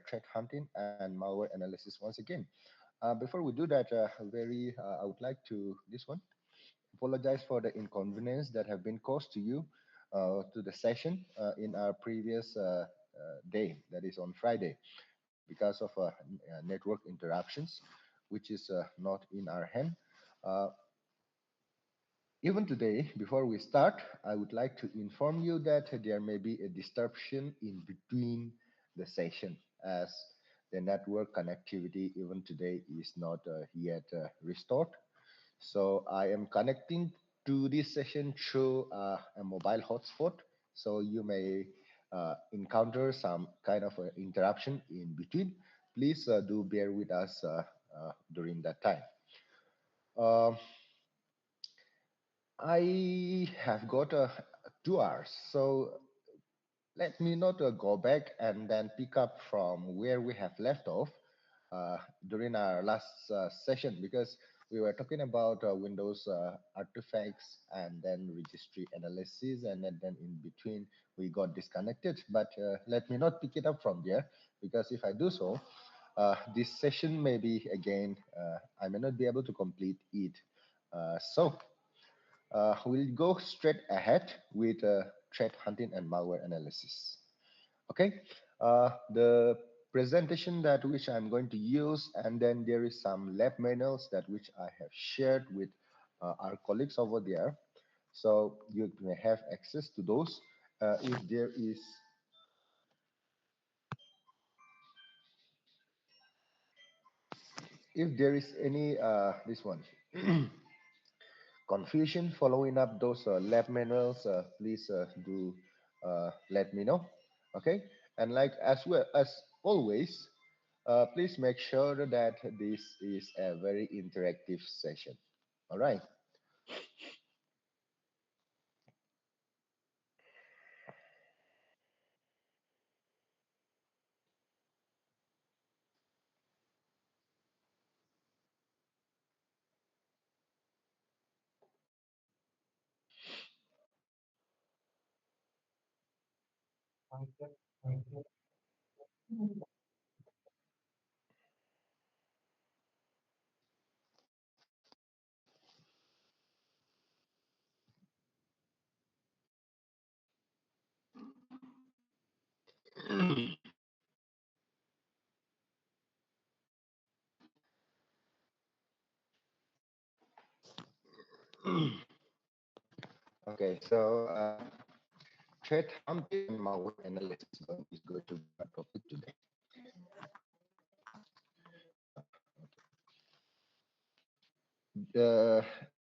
threat hunting and malware analysis once again. Before we do that, I would like to this one apologize for the inconvenience that have been caused to you to the session in our previous day, that is on Friday, because of network interruptions, which is not in our hand. Uh, Even today, before we start, I would like to inform you that there may be a disruption in between the session as the network connectivity even today is not yet restored. So I am connecting to this session through a mobile hotspot. So you may encounter some kind of interruption in between. Please do bear with us during that time. Um I have got 2 hours, so let me not go back and then pick up from where we have left off uh, during our last session because we were talking about Windows artifacts and then registry analysis, and then in between we got disconnected. But let me not pick it up from there because if I do so, this session may be again, I may not be able to complete it. We'll go straight ahead with threat hunting and malware analysis. Okay, the presentation that which I'm going to use, and then there is some lab manuals that which I have shared with our colleagues over there. So you may have access to those. If there is any this one confusion following up those lab manuals, please do let me know. Okay, and like as well as always, please make sure that this is a very interactive session. All right. Okay, so threat hunting and malware analysis is going to be our topic today. Uh,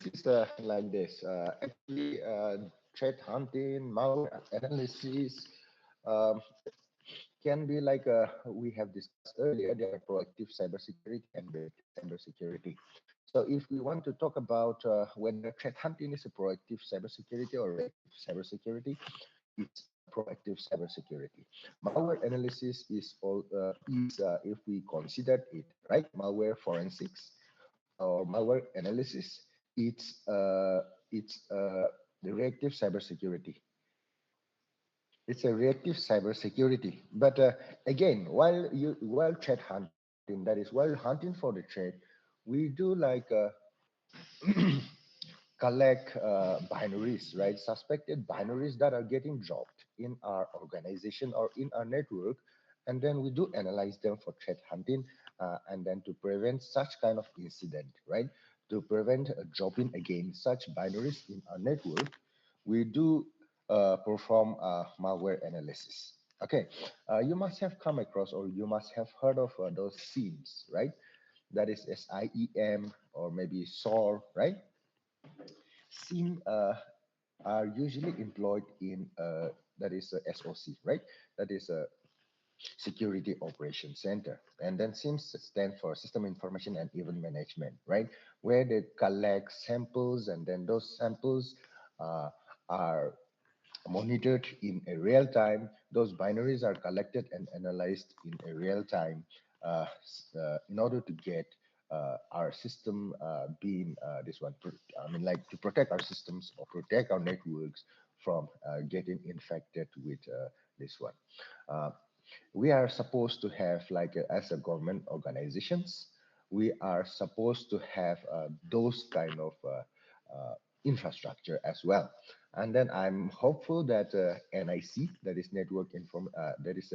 this is like this. Actually, threat hunting, malware analysis um, can be like we have discussed earlier. There are proactive cybersecurity and reactive cybersecurity. So if we want to talk about whether threat hunting is a proactive cybersecurity or reactive cybersecurity, it's proactive cybersecurity. Malware analysis is if we consider it right, malware forensics or malware analysis, it's the reactive cybersecurity. It's a reactive cybersecurity. But again, while threat hunting, that is while hunting for the threat, we do like collect binaries, right? Suspected binaries that are getting dropped in our organization or in our network, and then we do analyze them for threat hunting, and then to prevent such kind of incident, right? To prevent dropping again such binaries in our network, we do perform malware analysis. Okay, you must have come across or you must have heard of those SIEMs, right? That is SIEM or maybe SOAR, right? SIEM are usually employed in that is a SOC, right? That is a Security Operations Center. And then SIEMs stand for System Information and Event Management, right? Where they collect samples and then those samples uh, are monitored in a real time. Those binaries are collected and analyzed in a real time in order to get our system being this one. I mean, like to protect our systems or protect our networks from getting infected with this one. Uh, We are supposed to have like as a government organizations, we are supposed to have those kind of infrastructure as well. And then I'm hopeful that NIC, that is that is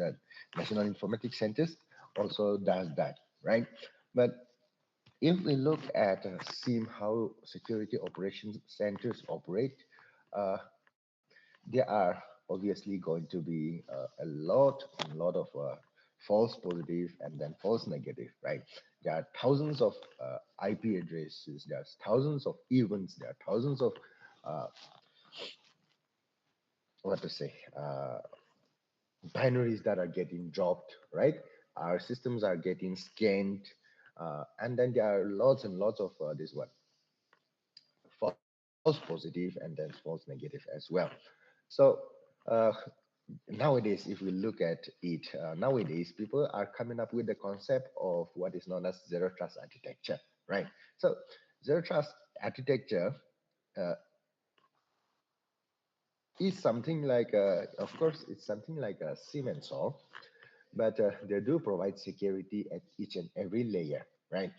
National Informatics Centers, also does that, right? But if we look at SIM, how security operations centers operate, uh, there are obviously going to be a lot of false positive and then false negative, right? There are thousands of IP addresses, there's thousands of events, there are thousands of uh, what to say binaries that are getting dropped, right? Our systems are getting scanned, and then there are lots and lots of this one false positive and then false negative as well. So uh, nowadays, if we look at it, nowadays people are coming up with the concept of what is known as zero trust architecture, right? So zero trust architecture uh, is something like, of course, it's something like a SIM and solve, but they do provide security at each and every layer, right?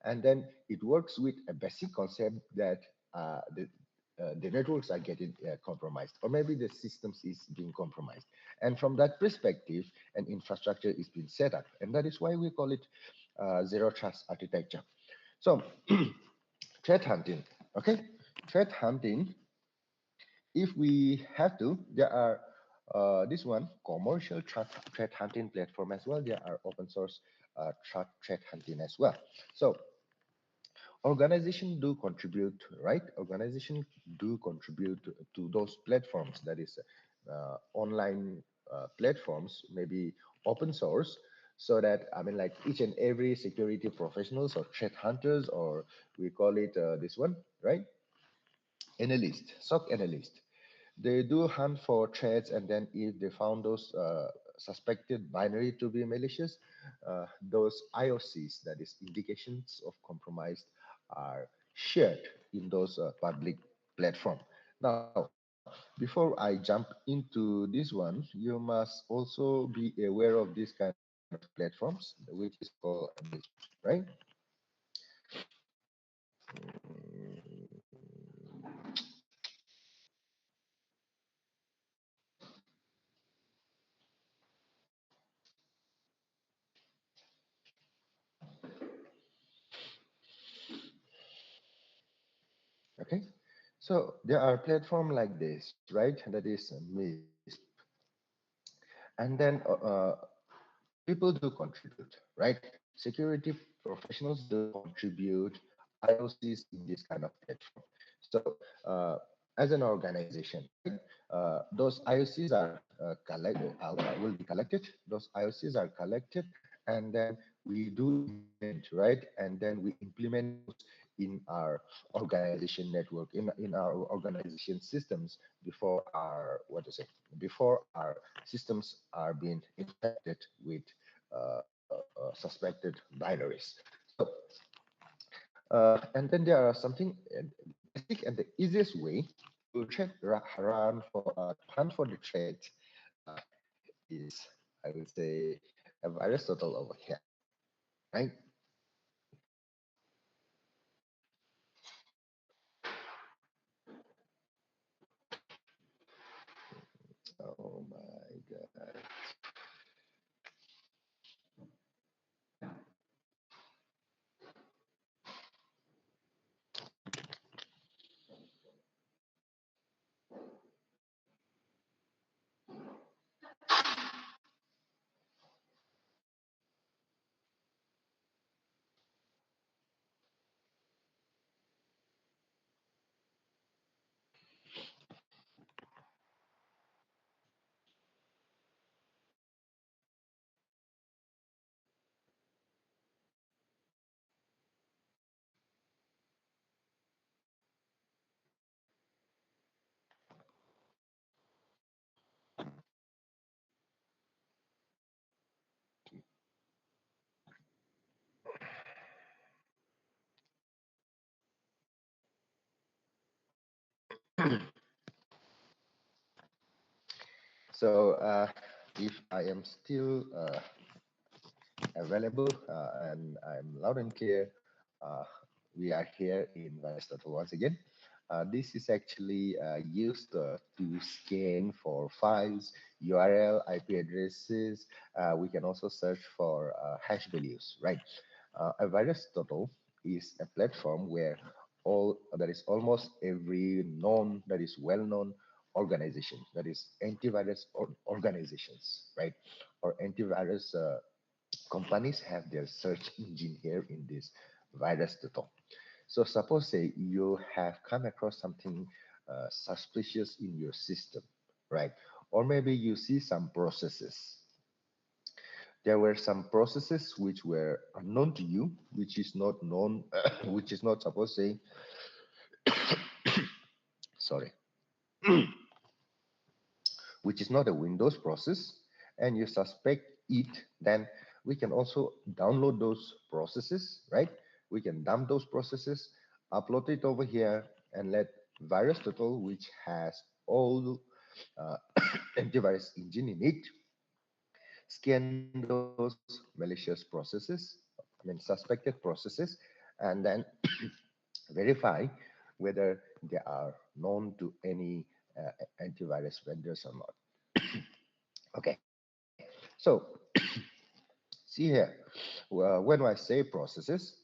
And then it works with a basic concept that the networks are getting compromised, or maybe the systems is being compromised. And from that perspective, an infrastructure is being set up, and that is why we call it zero trust architecture. So, threat hunting, okay? Threat hunting, if we have to, there are this one commercial threat hunting platform as well. There are open source threat hunting as well. So organization do contribute, right? Organization do contribute to those platforms. That is online platforms, maybe open source, so that I mean, like each and every security professionals or threat hunters, or we call it this one, right? Analyst, SOC analyst. They do hunt for threats, and then if they found those suspected binary to be malicious, those IOCs, that is indications of compromise, are shared in those public platform. Now, before I jump into this one, you must also be aware of this kind of platforms, which is called MISP, right? Okay, so there are platform like this, right? That is MISP, and then people do contribute, right? Security professionals do contribute IOCs in this kind of platform. So, as an organization, right, those IOCs are collected, will be collected. Those IOCs are collected, and then we do implement, right? And then we implement those in our organization network, in our organization systems before our, what to say, before our systems are being infected with suspected binaries. So, and then there are something, the basic and the easiest way to run for to hunt for the threat uh, is, I would say, a virus total over here, right? Oh my God. So if I am still available and I'm loud and clear, uh, we are here in VirusTotal once again. This is actually used to scan for files, URL, IP addresses. We can also search for hash values, right? A VirusTotal is a platform where all that is almost every known, that is well-known organization, that is antivirus organizations, right? Or antivirus companies have their search engine here in this virus tutorial. So suppose say you have come across something suspicious in your system, right? Or maybe you see some processes. There were some processes which were unknown to you, which is not known, which is not suppose say, sorry, which is not a Windows process, and you suspect it, then we can also download those processes, right? We can dump those processes, upload it over here, and let VirusTotal, which has all uh, antivirus engine in it, scan those malicious processes, I mean suspected processes, and then verify whether they are known to any antivirus vendors or not. Okay, so see here, when I say processes,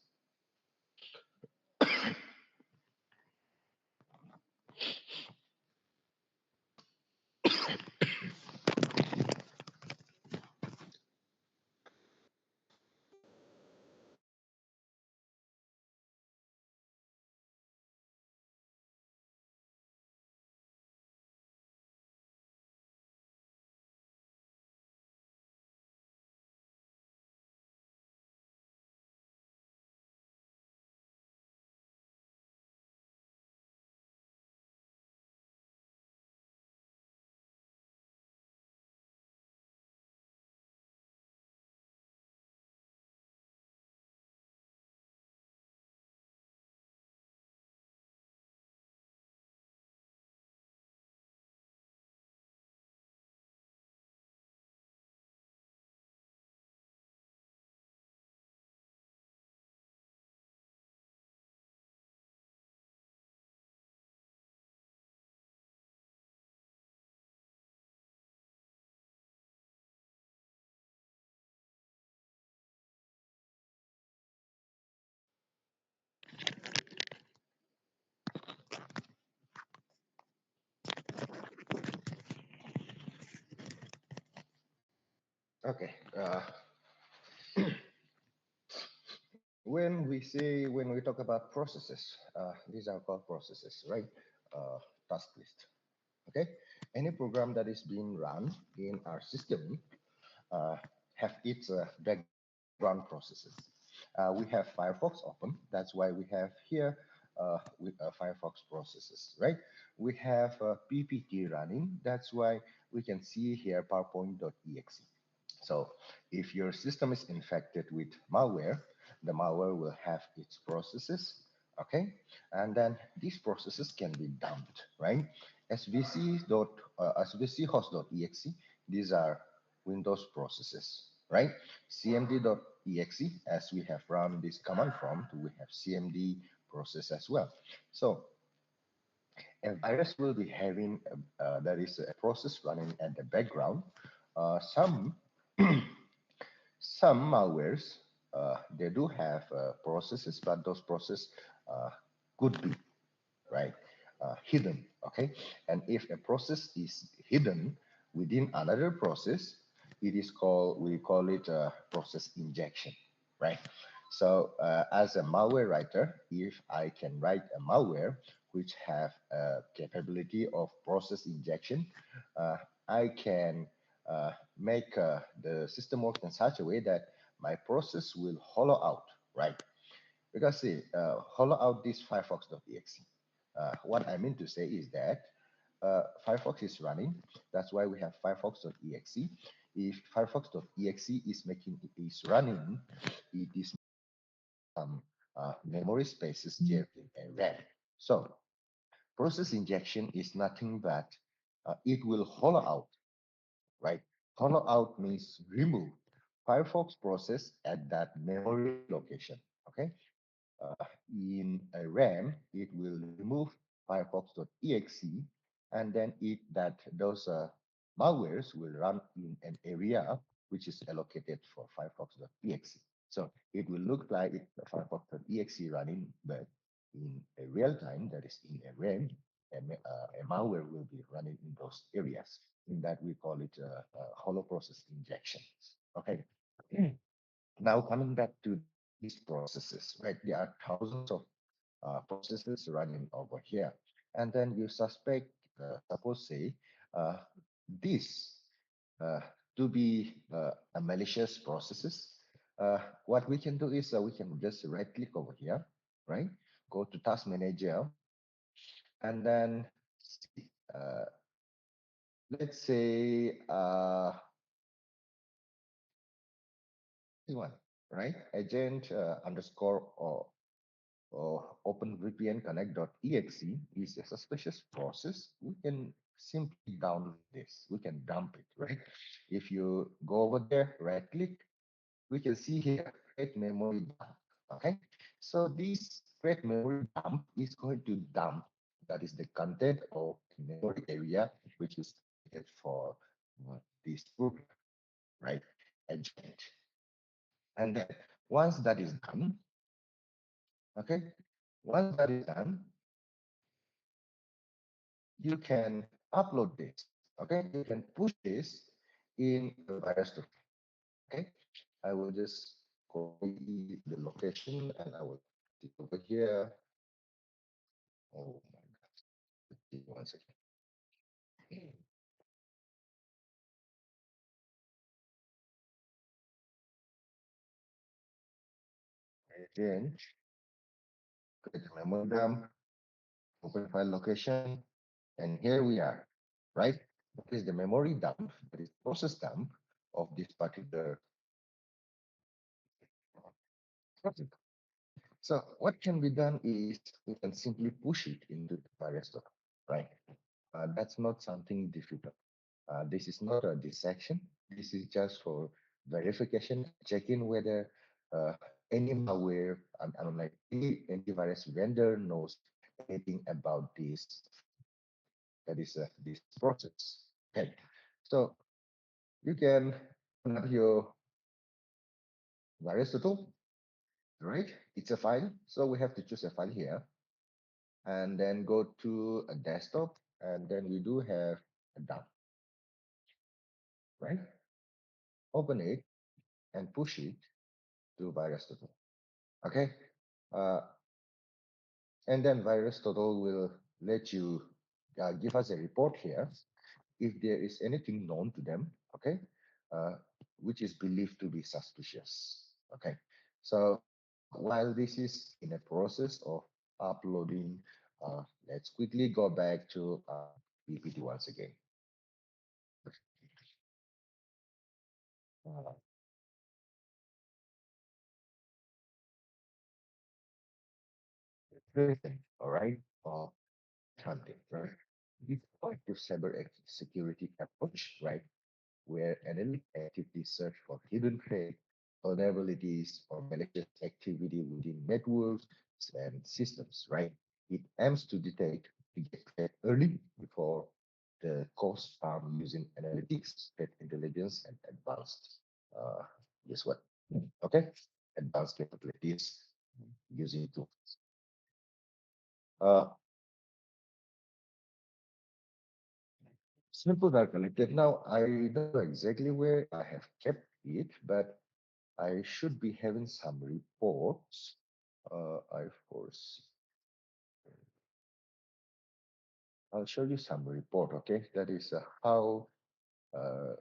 okay, when we talk about processes, these are called processes, right? Task list. Okay, any program that is being run in our system uh, have its background processes. We have Firefox open. That's why we have here with Firefox processes, right? We have PPT running. That's why we can see here PowerPoint.exe. So if your system is infected with malware, the malware will have its processes, okay? And then these processes can be dumped, right? svchost.exe, these are Windows processes, right? cmd.exe, as we have run this command prompt, we have cmd process as well. So a virus will be having, there is a process running at the background. Some some malwares, they do have processes, but those processes uh, could be right hidden. Okay, and if a process is hidden within another process, it is called we call it process injection, right? So as a malware writer, if I can write a malware which have a capability of process injection, uh, I can make the system work in such a way that my process will hollow out, right? Because see, hollow out this firefox.exe. What I mean to say is that Firefox is running. That's why we have firefox.exe. If firefox.exe is running, it is memory spaces, JFK, and RAM. So process injection is nothing but it will hollow out, right? Hollow out means remove Firefox process at that memory location. Okay. uh, in a RAM, it will remove firefox.exe, and then those malwares will run in an area which is allocated for firefox.exe. So it will look like firefox.exe running, but in a real time, that is in a RAM, a malware will be running in those areas. In that, we call it hollow process injection. Okay. Now coming back to these processes, right? There are thousands of processes running over here, and then you suspect, suppose say, uh, this uh, to be a malicious processes. What we can do is we can just right click over here, right? Go to Task Manager, and then uh, let's say this one, right? Agent underscore or openvpnconnect.exe is a suspicious process. We can simply download this. We can dump it, right? If you go over there, right click, we can see here, create memory dump. Okay. So this create memory dump is going to dump, that is the content of the memory area, which is created for this program, right? Agent. And then once that is done, okay, once that is done, you can upload this. Okay, you can push this in the virus tool. Okay, I will just copy the location and I will put it over here. Oh my God, one second. Again, click memory dump, open file location, and here we are, right? That is the memory dump, that is process dump of this particular project. So what can be done is we can simply push it into the virus tool, right? That's not something difficult. This is not a dissection. This is just for verification, checking whether uh, any malware, like any antivirus vendor knows anything about this. That is this process. Okay, so you can open up your virus tool, right? It's a file, so we have to choose a file here, and then go to a desktop, and then we do have a dump, right? Open it and push it to virus total. Okay, uh, and then virus total will let you give us a report here if there is anything known to them. Okay, uh, which is believed to be suspicious. Okay, so while this is in a process of uploading, let's quickly go back to PPT once again. Uh, Everything, all right, or hunting, right? This proactive security approach, right, where analysts actively search for hidden threats, vulnerabilities, or malicious activity within networks and systems, right? It aims to detect the threat early before the cause harm using analytics, threat intelligence, and advanced, uh, guess what? Okay, advanced capabilities using tools. Uh, Samples are collected. Now, I don't know exactly where I have kept it, but I should be having some reports. I foresee. I'll show you some report, okay? That is how uh,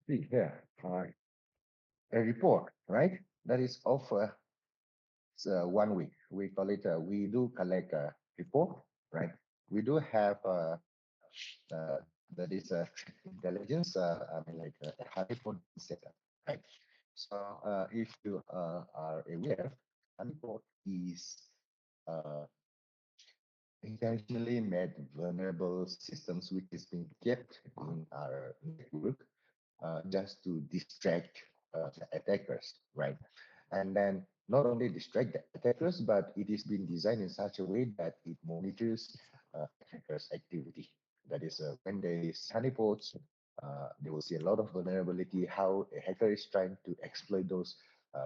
see here, a report, right? That is of 1 week. We call it, we do collect a report, right? We do have that is intelligence, I mean, like a honeypot setup, right? So if you are aware, honeypot is uh, intentionally made vulnerable systems which is being kept in our network just to distract the attackers, right? And then not only distract the attackers, but it is being designed in such a way that it monitors attackers' activity. That is, when there is honeypots, they will see a lot of vulnerability, how a hacker is trying to exploit those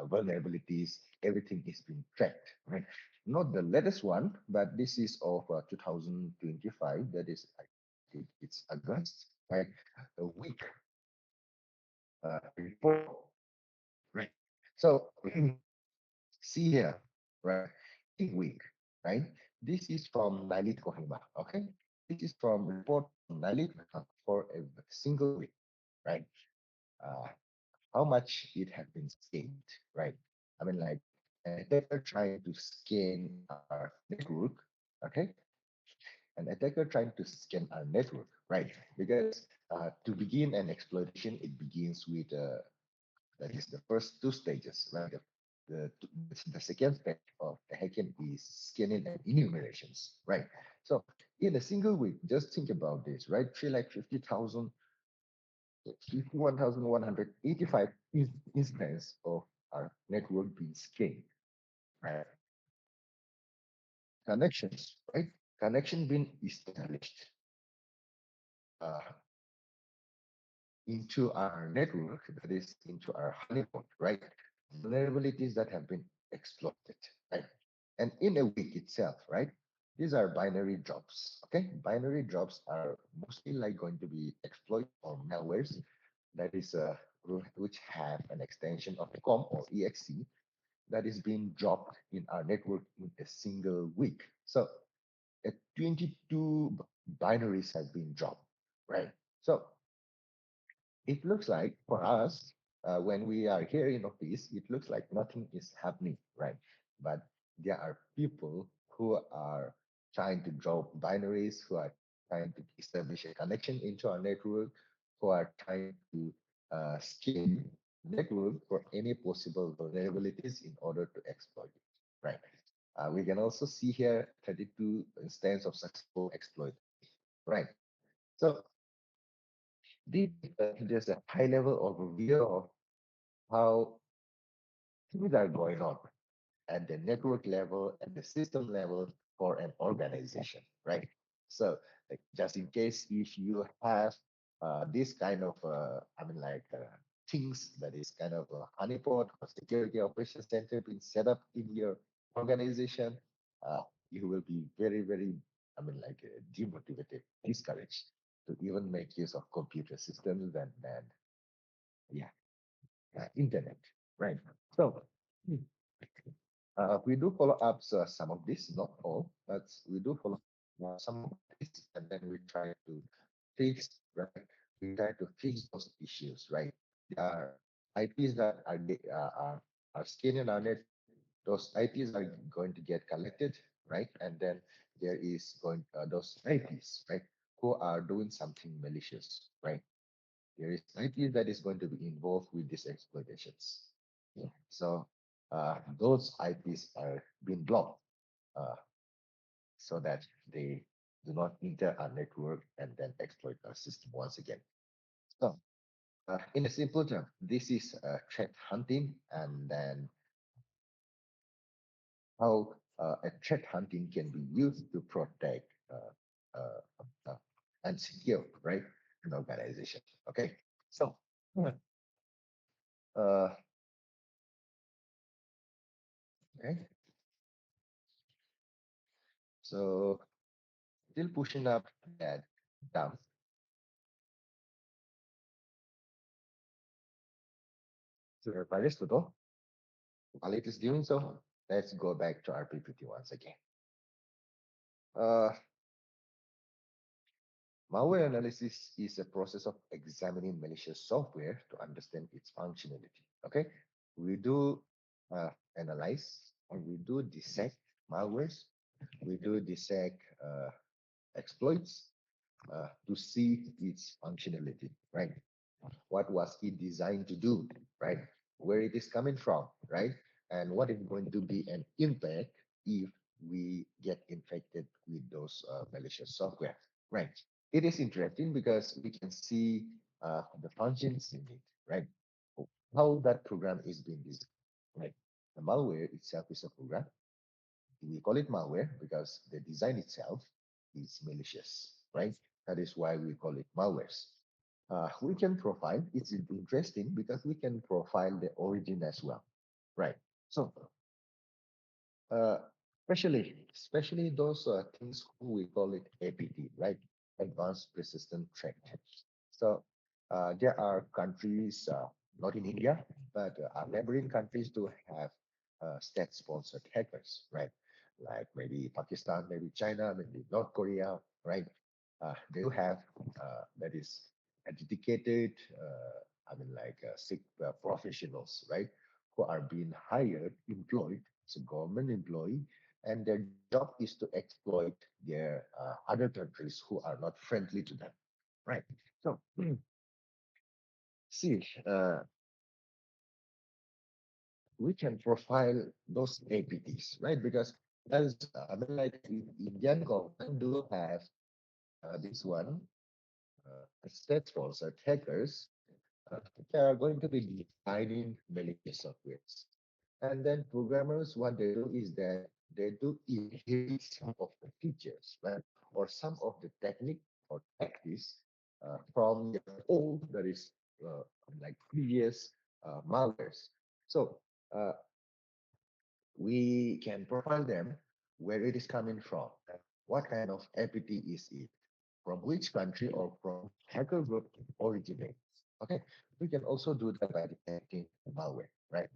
vulnerabilities. Everything is being tracked, right? Not the latest one, but this is of 2025. That is, I think it's August, right? A week report, right? So see here, right? In week, right? This is from Nalit Kohima, okay? This is from report from Nalit for a single week, right? Uh, how much it has been scanned, right? I mean, like an attacker trying to scan our network, okay? An attacker trying to scan our network, right? Because to begin an exploitation, it begins with that is the first two stages, right? The second stage of the hacking is scanning and enumerations, right? So in a single week, just think about this, right? Three like 50,000, 51,185 instance of our network being scanned, right? Connections, right? Connection being established uh, into our network, that is into our honeypot, right? Vulnerabilities that have been exploited, right? And in a week itself, right? These are binary jobs. Okay, binary jobs are mostly like going to be exploit or malwares that is which have an extension of COM or exe that is being dropped in our network in a single week. So 22 binaries have been dropped, right? So it looks like for us, when we are here in office, it looks like nothing is happening, right? But there are people who are trying to drop binaries, who are trying to establish a connection into our network, who are trying to scan network for any possible vulnerabilities in order to exploit it, right? We can also see here 32 instances of successful exploit, right? So this just a high level overview of how things are going on at the network level, at the system level for an organization, right? So, like, just in case if you have this kind of, things that is kind of a honeypot or security operations center being set up in your organization, uh, you will be very, very, demotivated, discouraged to even make use of computer systems and yeah, internet, right? So, hmm, we do follow up some of this, not all, but we do follow some of this, and then we try to fix, right? We try to fix those issues, right? There are IPs that are scanning our net. Those IPs are going to get collected, right? And then there is going those IPs, right, who are doing something malicious, right? There is IP that is going to be involved with these exploitations. Yeah. So those IPs are being blocked uh, so that they do not enter our network and then exploit our system once again. So in a simple term, this is threat hunting, and then how a threat hunting can be used to protect uh, and secure, right, an organization. Okay, so uh, okay, so still pushing up that down. So everybody is todo. While it is doing so, let's go back to our PPT once again. Uh, Malware analysis is a process of examining malicious software to understand its functionality. Okay, we do analyze or we do dissect malwares, we do dissect exploits to see its functionality, right? What was it designed to do, right? Where it is coming from, right? And what is going to be an impact if we get infected with those malicious software, right? It is interesting because we can see the functions in it, right? How that program is being designed, right? The malware itself is a program. We call it malware because the design itself is malicious, right? That is why we call it malwares. We can profile, it's interesting because we can profile the origin as well, right? So, uh, especially those things who we call it APT, right? Advanced Persistent Threat. So, there are countries, not in India, but our neighboring countries do have state-sponsored hackers, right? Like maybe Pakistan, maybe China, maybe North Korea, right? They do have that is a dedicated, professionals, right, who are being hired, employed as a government employee, and their job is to exploit their other countries who are not friendly to them, right? So, see, we can profile those APTs, right? Because as Indian government do have this one, state-sponsored hackers. They are going to be defining malicious softwares. And then programmers, what they do is that they do inherit some of the features, right? Or some of the technique or tactics from their old, that is like previous malwares. So uh, we can profile them where it is coming from. What kind of APT is it? From which country or from hacker group originates? Okay, we can also do that by detecting malware, right?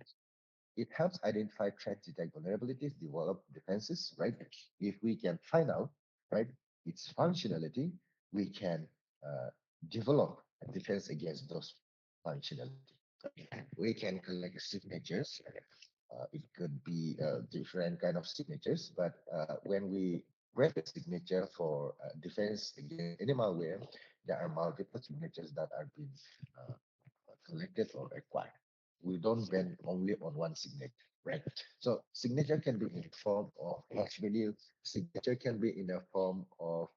It helps identify threats, detect vulnerabilities, develop defenses, right? If we can find out, right, its functionality, we can uh, develop a defense against those functionality. We can collect signatures. It could be different kind of signatures, but when we grant a signature for defense against any malware, there are multiple signatures that are being uh, collected or acquired. We don't bend only on one signature, right? So signature can be in form of hash value. Signature can be in a form of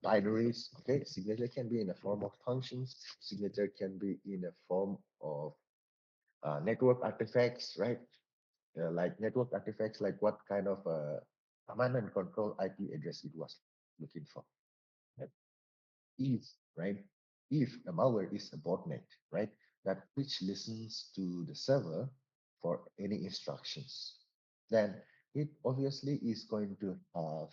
binaries. Okay, signature can be in a form of functions. Signature can be in a form of network artifacts, right? Like network artifacts, like what kind of command and control IP address it was looking for. Right? If, right, if a malware is a botnet, right, that which listens to the server for any instructions, then it obviously is going to have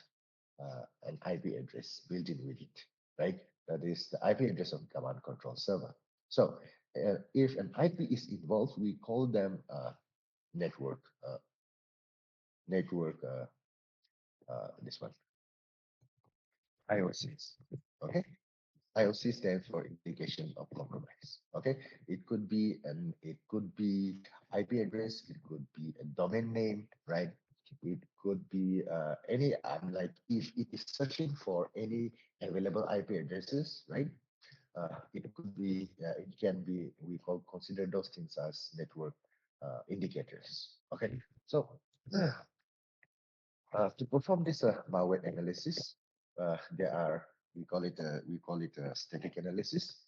an IP address built in with it, right? That is the IP address of the command control server. So if an IP is involved, we call them network, uh, network, this one, IOCs. Okay. IOC stands for indication of compromise. Okay, it could be IP address, it could be a domain name, right? It could be any. Like if it is searching for any available IP addresses, right? It could be, it can be. We consider those things as network indicators. Okay, so to perform this malware analysis, there are we call it a static analysis.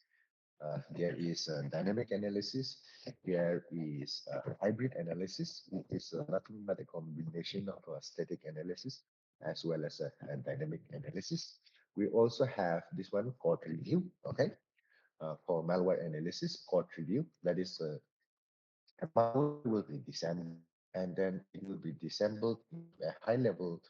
There is a dynamic analysis. There is a hybrid analysis, which is nothing but a combination of a static analysis as well as a dynamic analysis. We also have this one code review. Okay, for malware analysis, code review. That is a malware will be disassembled, and then it will be disassembled into a high level.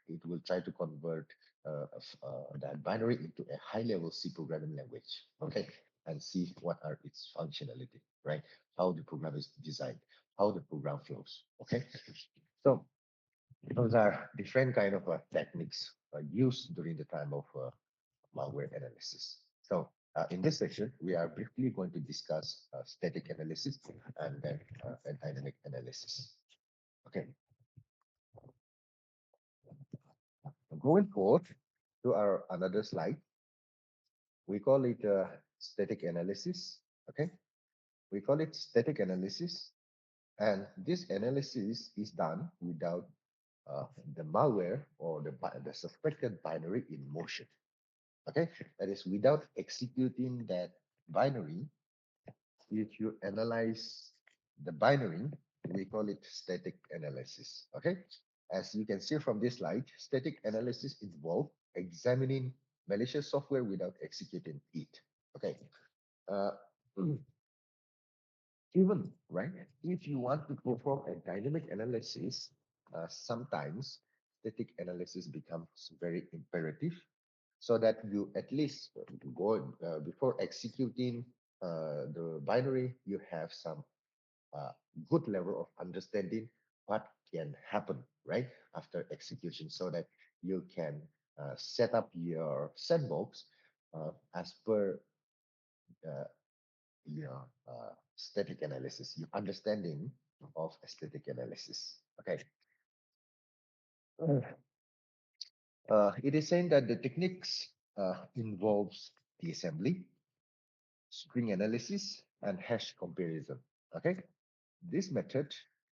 It will try to convert that binary into a high level C programming language. Okay, and see what are its functionality, right? How the program is designed, how the program flows. Okay, so those are different kind of techniques used during the time of malware analysis. So in this section, we are briefly going to discuss static analysis and then a dynamic analysis. Okay, moving forward to our another slide, we call it static analysis. Okay, we call it static analysis, and this analysis is done without the malware or the suspected binary in motion. Okay, that is without executing that binary. If you analyze the binary, we call it static analysis. Okay, as you can see from this slide, static analysis involves examining malicious software without executing it. Okay, uh, even right, if you want to perform a dynamic analysis, sometimes static analysis becomes very imperative so that you at least go before executing the binary, you have some uh, good level of understanding what can happen right after execution, so that you can set up your sandbox as per uh, your static analysis, your understanding of static analysis. Okay. It is saying that the techniques involves the assembly, string analysis, and hash comparison. Okay, this method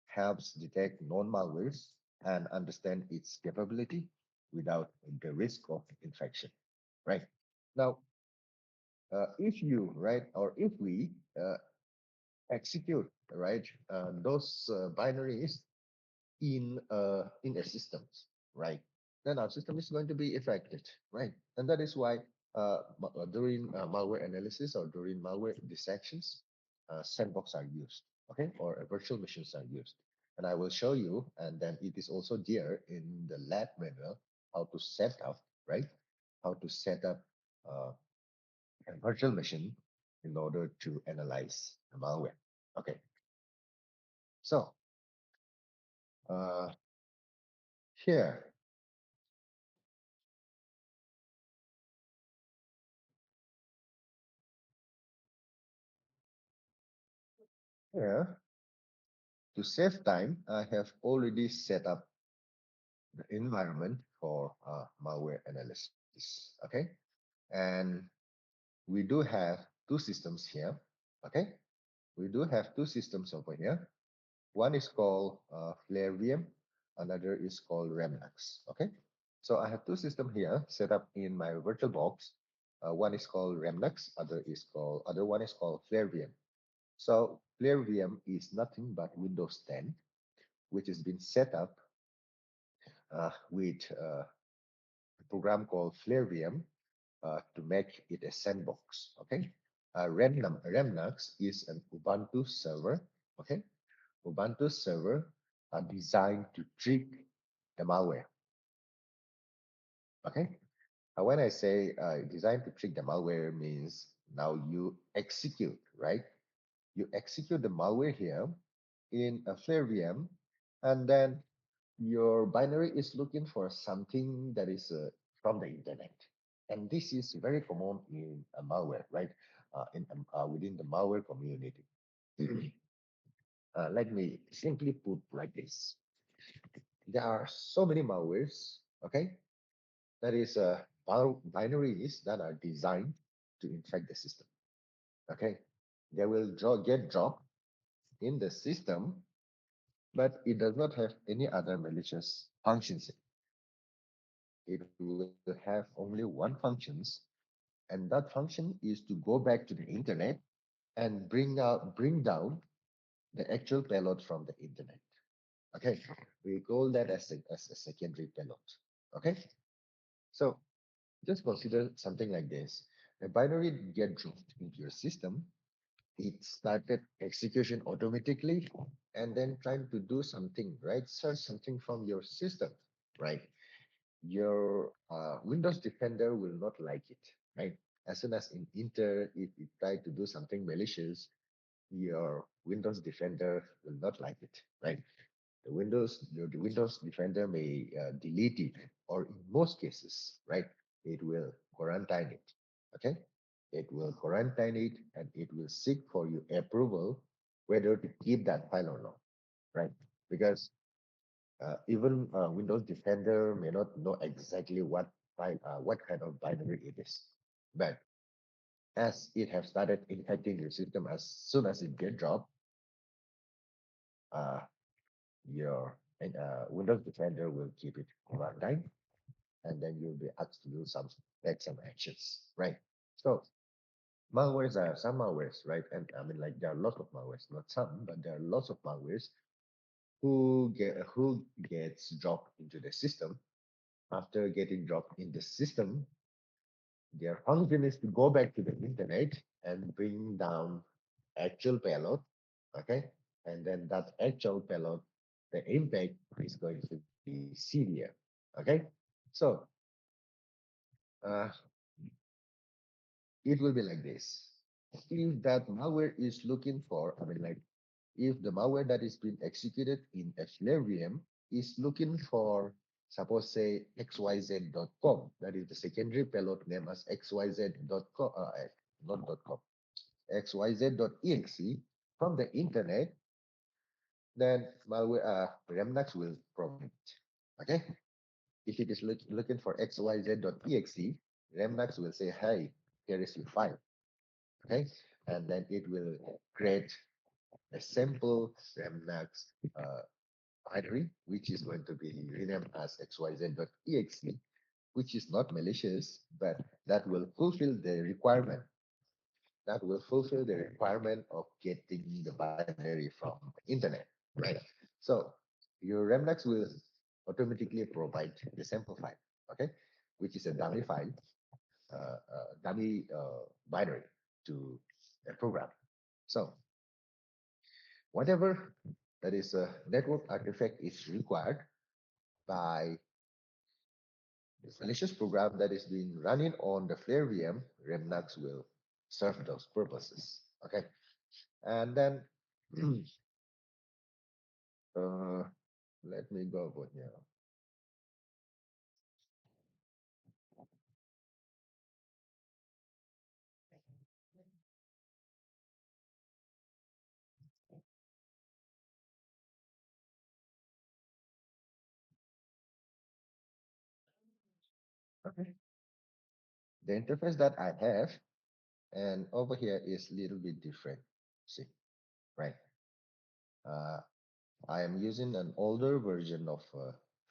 helps detect known malwares and understand its capability without the risk of infection. Right now, if you right or if we execute right those binaries in a systems, right? Then our system is going to be affected, right? And that is why during malware analysis or during malware dissections, sandbox are used, okay, or virtual machines are used. And I will show you, and then it is also there in the lab manual how to set up, right? How to set up a virtual machine in order to analyze the malware. Okay, so uh, here, here to save time, I have already set up the environment for malware analysis. Okay, and we do have two systems here. Okay, we do have two systems over here. One is called Flare VM, another is called Remnux. Okay, so I have two systems here set up in my VirtualBox. One is called Remnux, other one is called Flare VM. So Flare VM is nothing but Windows 10, which has been set up with a program called FlareVM to make it a sandbox. Okay, Remnux is an Ubuntu server. Okay, Ubuntu server are designed to trick the malware. Okay, when I say designed to trick the malware means now you execute, right? You execute the malware here in a FlareVM, and then your binary is looking for something that is from the internet, and this is very common in malware, right? Within the malware community. Let me simply put like this: there are so many malwares, okay? That is binaries that are designed to infect the system. Okay, they will get dropped in the system, but it does not have any other malicious functions. It will have only one functions, and that function is to go back to the internet and bring down the actual payload from the internet. Okay, we call that as a secondary payload. Okay, so just consider something like this: a binary get dropped into your system. It started execution automatically, and then trying to do something, right? Search something from your system, right? Your Windows Defender will not like it, right? As soon as in enter, if you try to do something malicious, your Windows Defender will not like it, right? The Windows Defender may delete it, or in most cases, right, it will quarantine it. Okay, it will quarantine it and it will seek for your approval whether to keep that file or not, right? Because even Windows Defender may not know exactly what kind of binary it is, but as it have started infecting your system as soon as it get dropped, uh, your Windows Defender will keep it runtime, and then you'll be asked to do some actions, right? So malwares are some malwares, right? And I mean, like there are lots of malwares, not some, but there are lots of malwares who gets dropped into the system. After getting dropped in the system, their function is to go back to the internet and bring down actual payload, okay? And then that actual payload, the impact is going to be severe, okay? So uh, it will be like this. If that malware is looking for, I mean, like if the malware that is being executed in a flare VM is looking for, suppose say xyz.com, that is the secondary payload name as xyz.com, not .com, xyz.exe from the internet, then malware Remnux will provide it. Okay, if it is looking for xyz.exe, Remnux will say, hey, here is your file. Okay, and then it will create a simple Remnux uh, binary, which is going to be renamed as xyz.exe, which is not malicious, but that will fulfill the requirement. That will fulfill the requirement of getting the binary from the internet, right? So your Remnux will automatically provide the sample file, okay, which is a dummy file, dummy binary to a program. So whatever that is a network artifact is required by the malicious program that is being running on the Flare VM, Remnux will serve those purposes. Okay, and then uh, let me go over here. Okay, the interface that I have and over here is a little bit different. See, right? Uh, I am using an older version of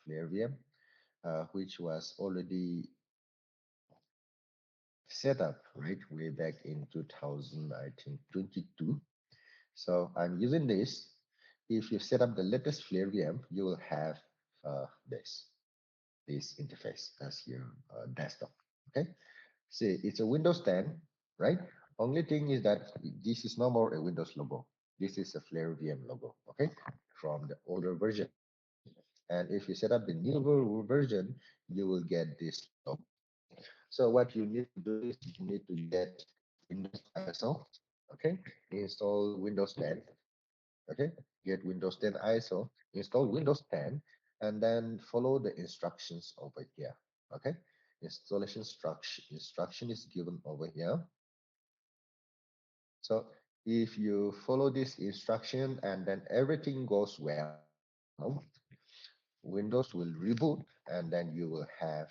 Flare VM, which was already set up right way back in 2000, I think 22. So I'm using this. If you set up the latest Flare VM, you will have this interface as your desktop. Okay, see, it's a Windows 10, right? Only thing is that this is no more a Windows logo. This is a Flare VM logo, okay, from the older version. And if you set up the newer version, you will get this logo. So what you need to do is you need to get Windows ISO, okay? Install Windows 10, okay? Get Windows 10 ISO, install Windows 10, and then follow the instructions over here, okay? Instruction is given over here. So if you follow this instruction and then everything goes well, Windows will reboot and then you will have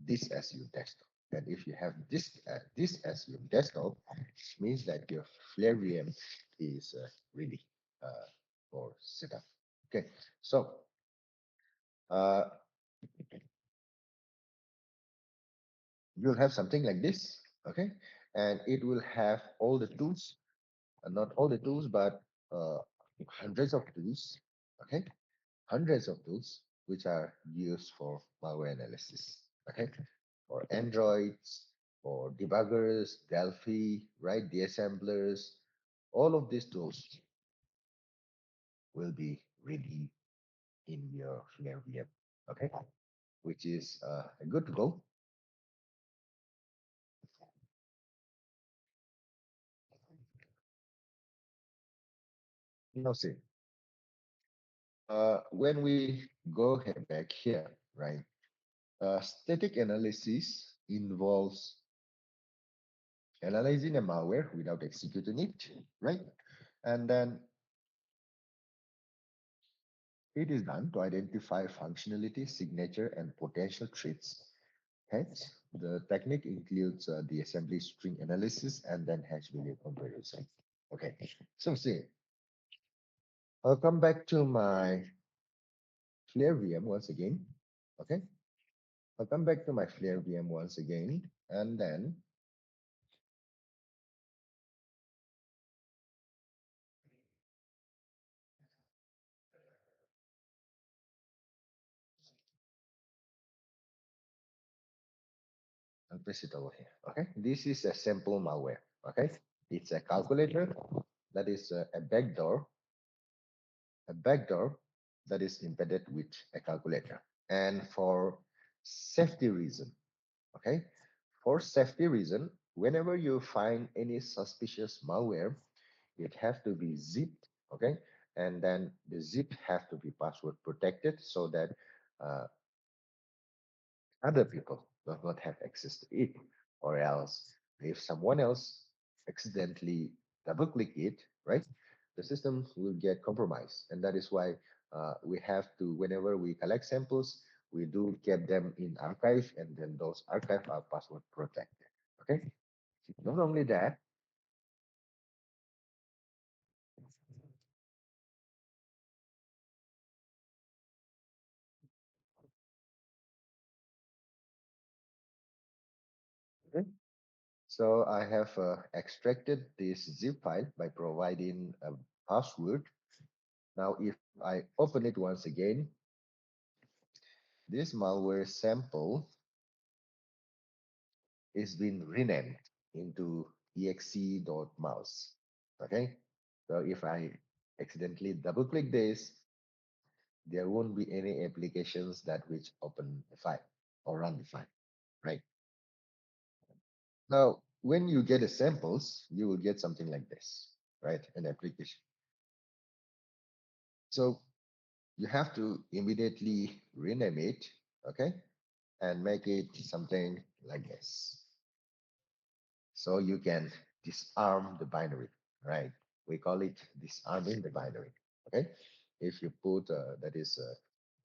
this as your desktop. And if you have this as your desktop, it means that your Flare VM is ready for setup. Okay, so uh, you'll have something like this. Okay, and it will have all the tools, not all the tools, but uh, hundreds of tools. Okay, hundreds of tools which are used for malware analysis. Okay, for Androids, for debuggers, Delphi, right, the assemblers, all of these tools will be ready in your Flare VM. Okay, which is good to go. Now see, when we go back here, right, static analysis involves analyzing a malware without executing it, right? And then it is done to identify functionality, signature, and potential threats. Hence, the technique includes the assembly string analysis and then hash value comparison. Okay, so see, I'll come back to my Flare VM once again. Okay, I'll come back to my Flare VM once again, and then I'll paste it over here. Okay, this is a simple malware. Okay, it's a calculator that is a backdoor that is embedded with a calculator. And for safety reason, okay, for safety reason, whenever you find any suspicious malware, it has to be zipped, okay, and then the zip has to be password protected so that uh, other people does not have access to it, or else if someone else accidentally double click it, right, the system will get compromised. And that is why we have to, whenever we collect samples, we do keep them in archive, and then those archive are password protected. Okay, not only that, okay, so I have extracted this zip file by providing a password. Now if I open it once again, this malware sample is been renamed into exe.mouse. Okay, so if I accidentally double click this, there won't be any applications that which open the file or run the file, right? Now, when you get the samples, you will get something like this, right? An application. So you have to immediately rename it, okay, and make it something like this. So you can disarm the binary, right? We call it disarming the binary. Okay, if you put that is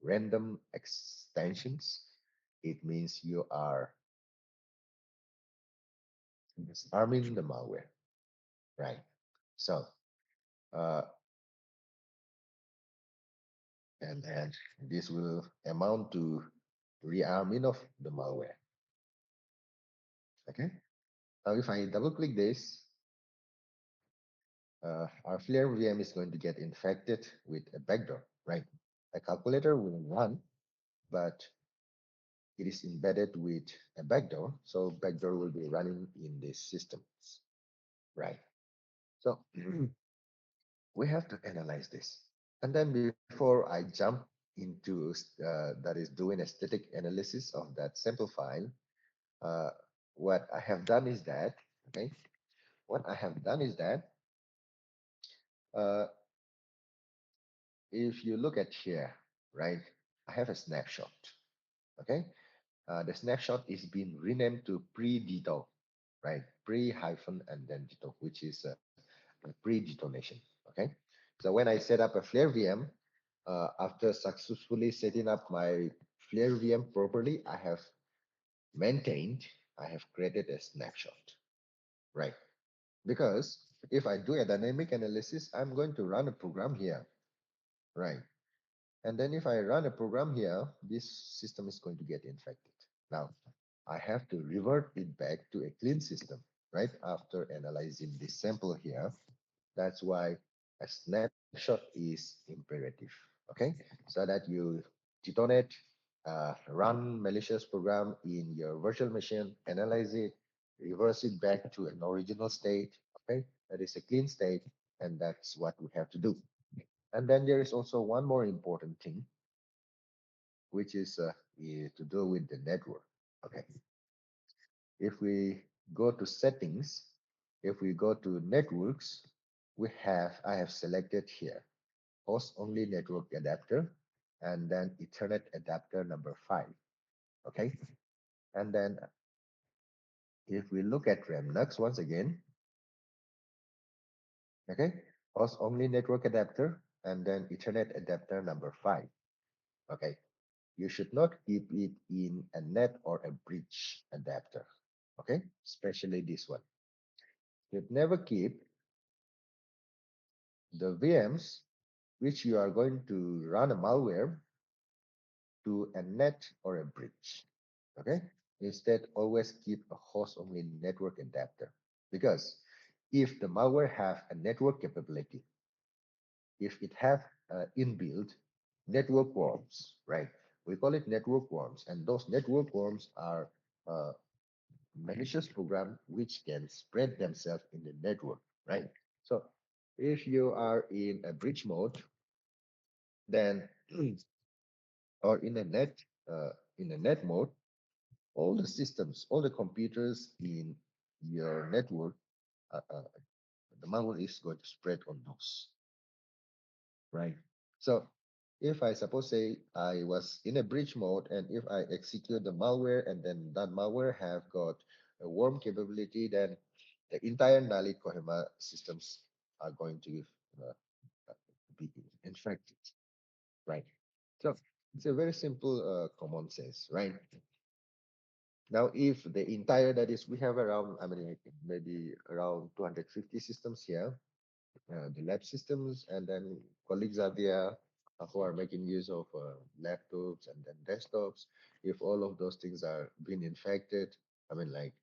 random extensions, it means you are disarming the malware, right? So uh, and then this will amount to rearming of the malware. Okay, now if I double click this, our Flare VM is going to get infected with a backdoor, right? A calculator will run, but it is embedded with a backdoor, so backdoor will be running in this systems, right? So we have to analyze this. And then before I jump into that is doing a static analysis of that sample file, uh, what I have done is that, okay, what I have done is that uh, if you look at here, right, I have a snapshot, okay? The snapshot is being renamed to pre-detail, right? Pre hyphen and then detail, which is a pre-detonation, okay? So when I set up a Flare VM, after successfully setting up my Flare VM properly, I have maintained, I have created a snapshot, right? Because if I do a dynamic analysis, I'm going to run a program here, right? And then if I run a program here, this system is going to get infected. Now, I have to revert it back to a clean system, right? After analyzing this sample here. That's why a snapshot is imperative, okay? So that you detonate, run malicious program in your virtual machine, analyze it, reverse it back to an original state, okay? That is a clean state, and that's what we have to do. And then there is also one more important thing, which is to do with the network. Okay, if we go to settings, if we go to networks, I have selected here host only network adapter and then Ethernet adapter number 5. Okay, and then If we look at Remnux once again, okay, host only network adapter and then Ethernet adapter number 5. Okay, you should not keep it in a net or a bridge adapter. Okay, especially this one. You'd never keep the VMs which you are going to run a malware to a net or a bridge. Okay, instead always keep a host only network adapter, because if the malware have a network capability, if it have inbuilt network worms, right? We call it network worms, and those network worms are uh, malicious program which can spread themselves in the network, right? So if you are in a breach mode, then or uh, in a net mode, all the systems, all the computers in your network, the malware is going to spread on those, right? So if I suppose say I was in a breach mode and if I execute the malware and then that malware have got a worm capability, then the entire Nali Kohima systems are going to uh, be infected, right? So it's a very simple common sense, right? Now, if the entire, that is, we have around, I mean, like maybe around 250 systems here, the lab systems, and then colleagues are there who are making use of laptops and then desktops. If all of those things are being infected, I mean, like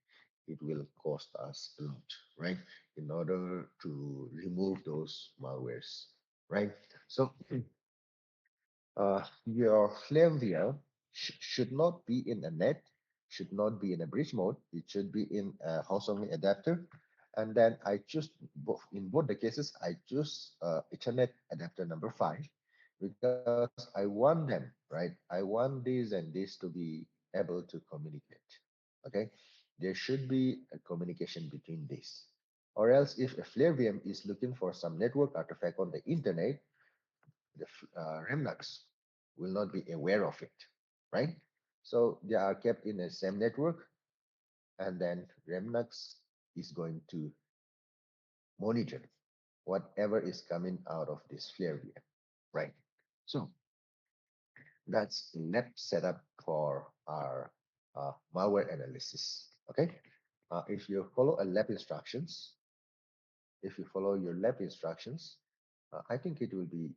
it will cost us a lot, right? In order to remove those malwares, right? So your Flavia should not be in a net, should not be in a bridge mode. It should be in a host only adapter. And then I choose both, in both the cases, I choose Ethernet adapter number 5 because I want them, right? I want this and this to be able to communicate. Okay, there should be a communication between these. Or else, if a Flare VM is looking for some network artifact on the internet, the Remnux will not be aware of it, right? So they are kept in the same network, and then Remnux is going to monitor whatever is coming out of this flare VM, right? So that's lab setup for our malware analysis. Okay, if you follow a lab instructions, if you follow your lab instructions, I think it will be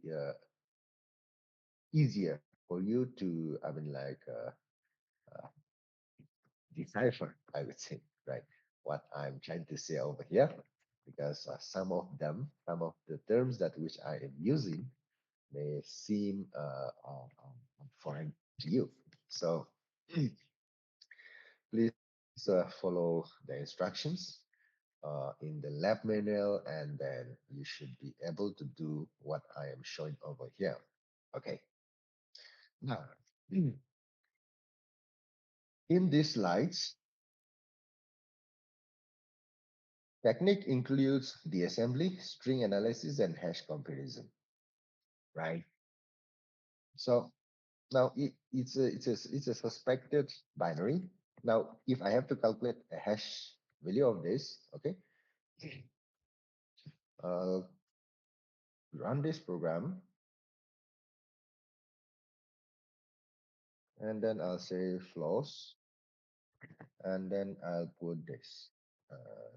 easier for you to, I mean, like uh, decipher, I would say, right, what I'm trying to say over here, because some of them, some of the terms that which I am using may seem foreign to you. So please follow the instructions in the lab manual, and then you should be able to do what I am showing over here. Okay. Now, in these slides, technique includes the assembly, string analysis, and hash comparison, right? So now it's a suspected binary. Now, if I have to calculate a hash value of this, okay, I'll run this program and then I'll say flows, and then I'll put this.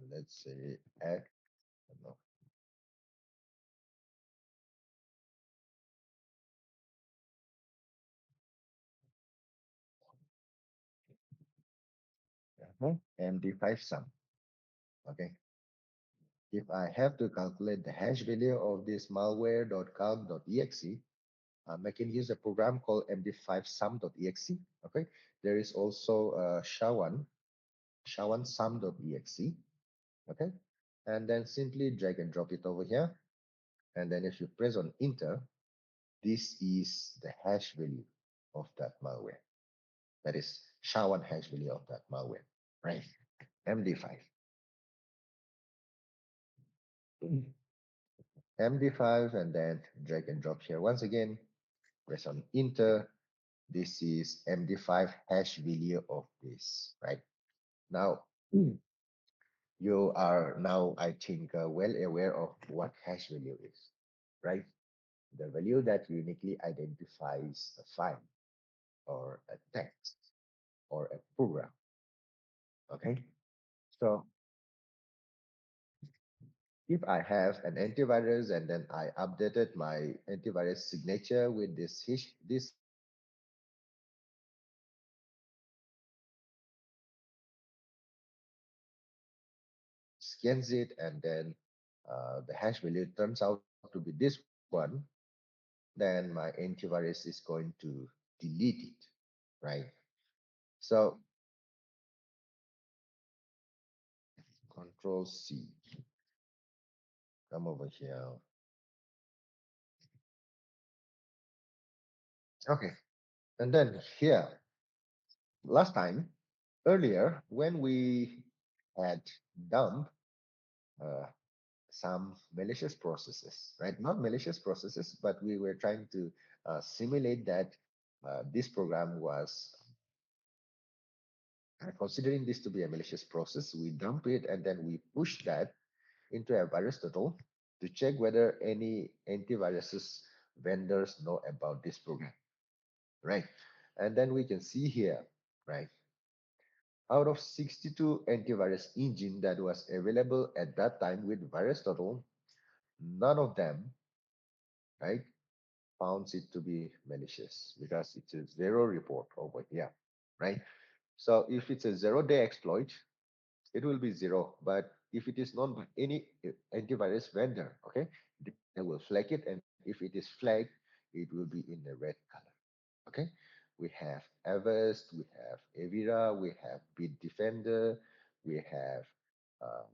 Let's say add, no, MD5 sum. Okay, if I have to calculate the hash value of this malware.calc.exe, I can use a program called md5 sum.exe. Okay, there is also shawan sum.exe. Okay, and then simply drag and drop it over here. And then if you press on enter, this is the hash value of that malware. That is SHA-1 hash value of that malware, right? MD5. MD5, and then drag and drop here. Once again, press on enter. This is MD5 hash value of this, right? Now, Mm. You are now, I think, well aware of what hash value is, right? The value that uniquely identifies a file or a text or a program. Okay. So if I have an antivirus and then I updated my antivirus signature with this hash value, and then scans it, and then the hash value turns out to be this one, then my antivirus is going to delete it, right? So Control C, come over here. Okay, and then here, last time, earlier, when we had dumped uh, some malicious processes, right? Not malicious processes, but we were trying to simulate that this program was considering this to be a malicious process. We dump it and then we push that into a virus total to check whether any antiviruses vendors know about this program, right? And then we can see here, right? Out of 62 antivirus engine that was available at that time with virus total, none of them, right, found it to be malicious because it's a zero report over here, right? So if it's a 0-day exploit, it will be zero. But if it is known by any antivirus vendor, okay, they will flag it. And if it is flagged, it will be in the red color, okay? We have Avast, we have Evira, we have Bitdefender, we have um,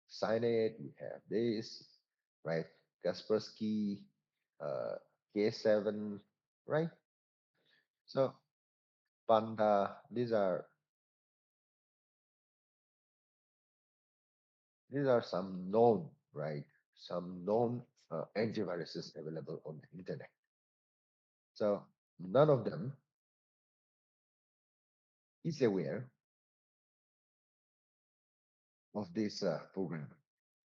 Signet, we have this, right? Kaspersky, uh, K7, right? So Panda, these are some known, right? Some known antiviruses available on the internet. So none of them is aware of this program,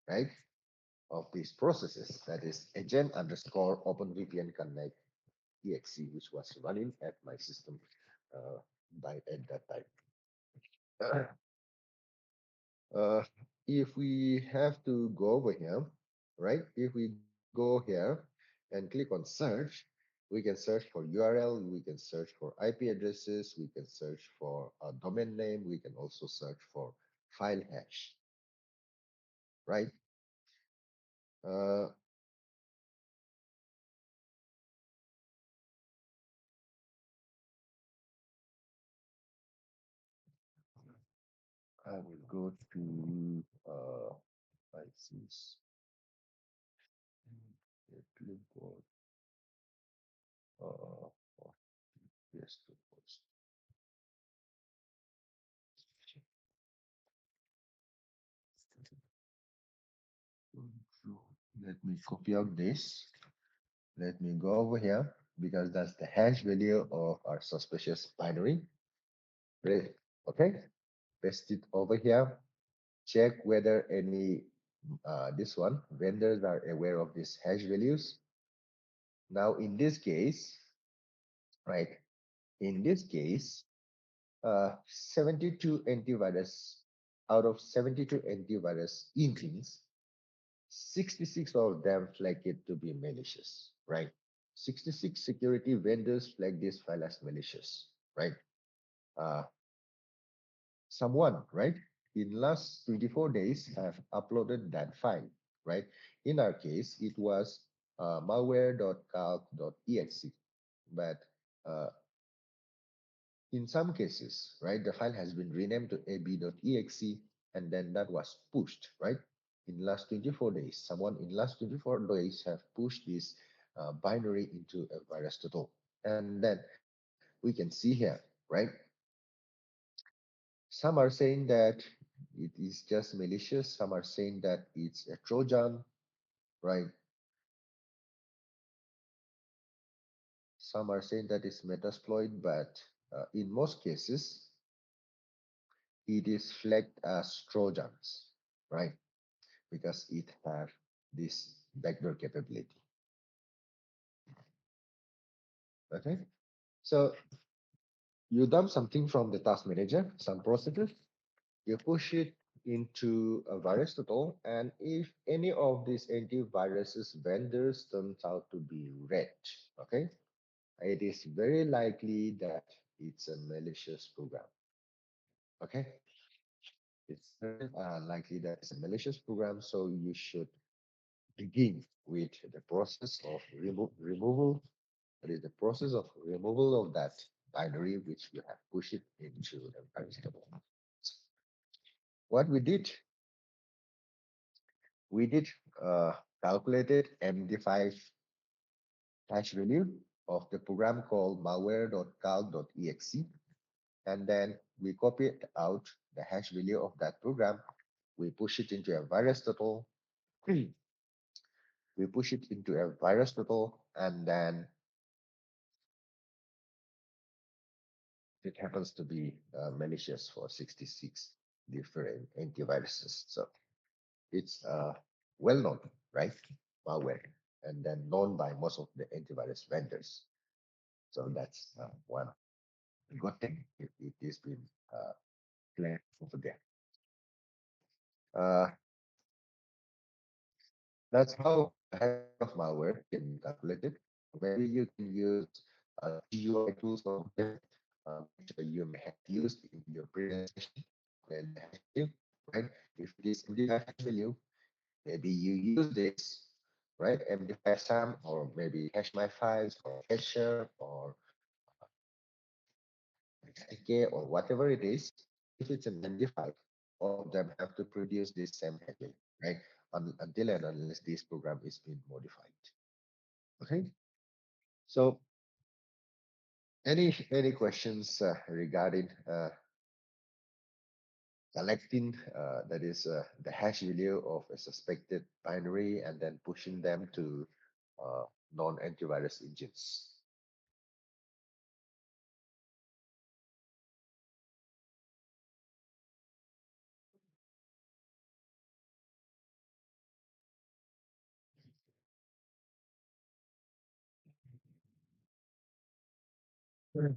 right? Of these processes, that is agent underscore OpenVPN connect exe, which was running at my system uh, by at that time. Uh, if we have to go over here, right? If we go here and click on search, we can search for URL, we can search for IP addresses, we can search for a domain name, we can also search for file hash, right? Uh, I will go to ICs, clipboard, uh, yes, to post. Let me copy out this. Let me go over here because that's the hash value of our suspicious binary. Great. Okay, paste it over here. Check whether any this one vendors are aware of these hash values. Now, in this case, right? In this case, 72 antivirus out of 72 antivirus engines, 66 of them flag it to be malicious, right? 66 security vendors flag this file as malicious, right? Uh, Someone, right, in last 24 days have uploaded that file, right? In our case, it was malware.calc.exe, but uh, in some cases, right, the file has been renamed to ab.exe, and then that was pushed, right? In last 24 days, someone in last 24 days have pushed this binary into a virus total. And then we can see here, right? Some are saying that it is just malicious. Some are saying that it's a Trojan, right? Some are saying that it's Metasploit, but in most cases, it is flagged as Trojans, right? Because it have this backdoor capability. Okay, so you dump something from the task manager, some processes, you push it into a virus total, and if any of these antiviruses vendors turns out to be red, okay, it is very likely that it's a malicious program. Okay, it's very likely that it's a malicious program, so you should begin with the process of removal. That is the process of removal of that binary which you have pushed it into the virus table. What we did calculated MD5 hash value of the program called malware.calc.exe, and then we copied out the hash value of that program. We push it into a virus total. we push it into a virus total, and then it happens to be malicious for 66 different antiviruses. So it's well known, right? Malware, and then known by most of the antivirus vendors. So that's one good thing. It is been flagged over there. Uh, that's how the hash value of malware can be calculated. Maybe you can use GUI tools over there, which you may have used in your previous session. Then the hash value, right? If it is MD5 hash value, maybe you use this, right? MD5 sum, or maybe hash my files, or hasher, or XDK, or whatever it is. If it's an MD5, all of them have to produce this same hash value, right? Until and unless this program is being modified. Okay. So any questions regarding collecting that is the hash value of a suspected binary and then pushing them to non-antivirus engines? Mm.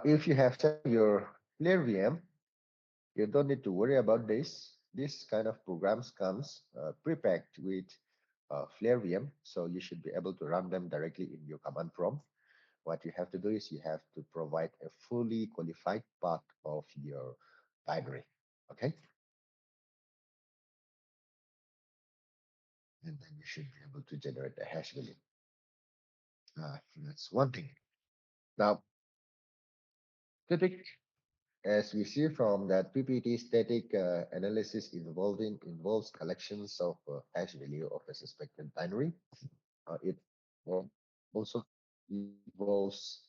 If you have set your clear VM, you don't need to worry about this. This kind of programs comes pre-packed with Flare VM, so you should be able to run them directly in your command prompt. What you have to do is you have to provide a fully qualified path of your binary, okay? And then you should be able to generate a hash value. That's one thing. Now, static, as we see from that PPT, static analysis involves collections of hash value of a suspected binary. It also involves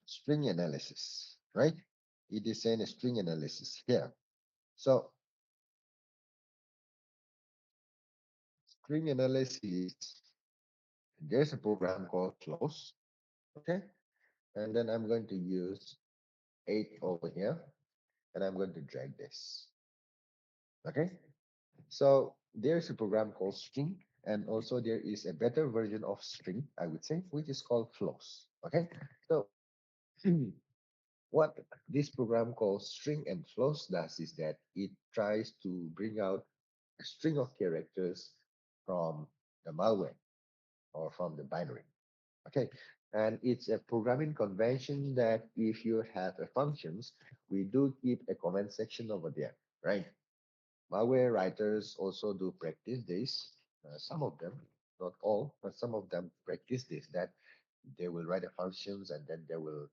string analysis, right? It is saying a string analysis here. So string analysis, there's a program called close, okay? And then I'm going to use 8 over here, and I'm going to drag this, okay? So there's a program called string, and also there is a better version of string, I would say, which is called flows, okay? So what this program called string and flows does is that it tries to bring out a string of characters from the malware or from the binary. Okay. And it's a programming convention that if you have a functions, we do keep a comment section over there, right? Malware writers also do practice this. Some of them, not all, but some of them practice this, that they will write a functions and then they will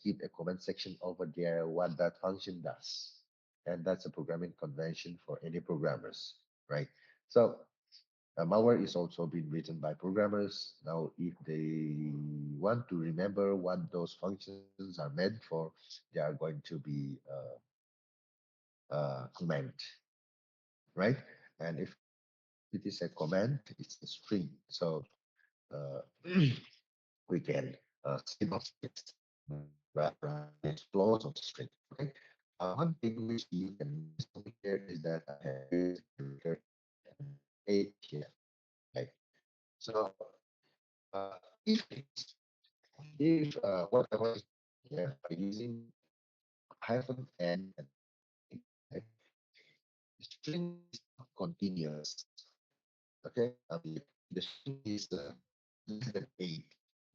keep a comment section over there what that function does. And that's a programming convention for any programmers, right? So Malware is also being written by programmers. Now, if they want to remember what those functions are meant for, they are going to be command, right? And if it is a command, it's a string. So uh, we can see those things rather than explode of string. Okay. One thing which you can notice over here is that I have used character eight here. Right. So if it's if what I want to say here by using hyphen n and eight, right, the string is not continuous. Okay, I mean the string is less than eight,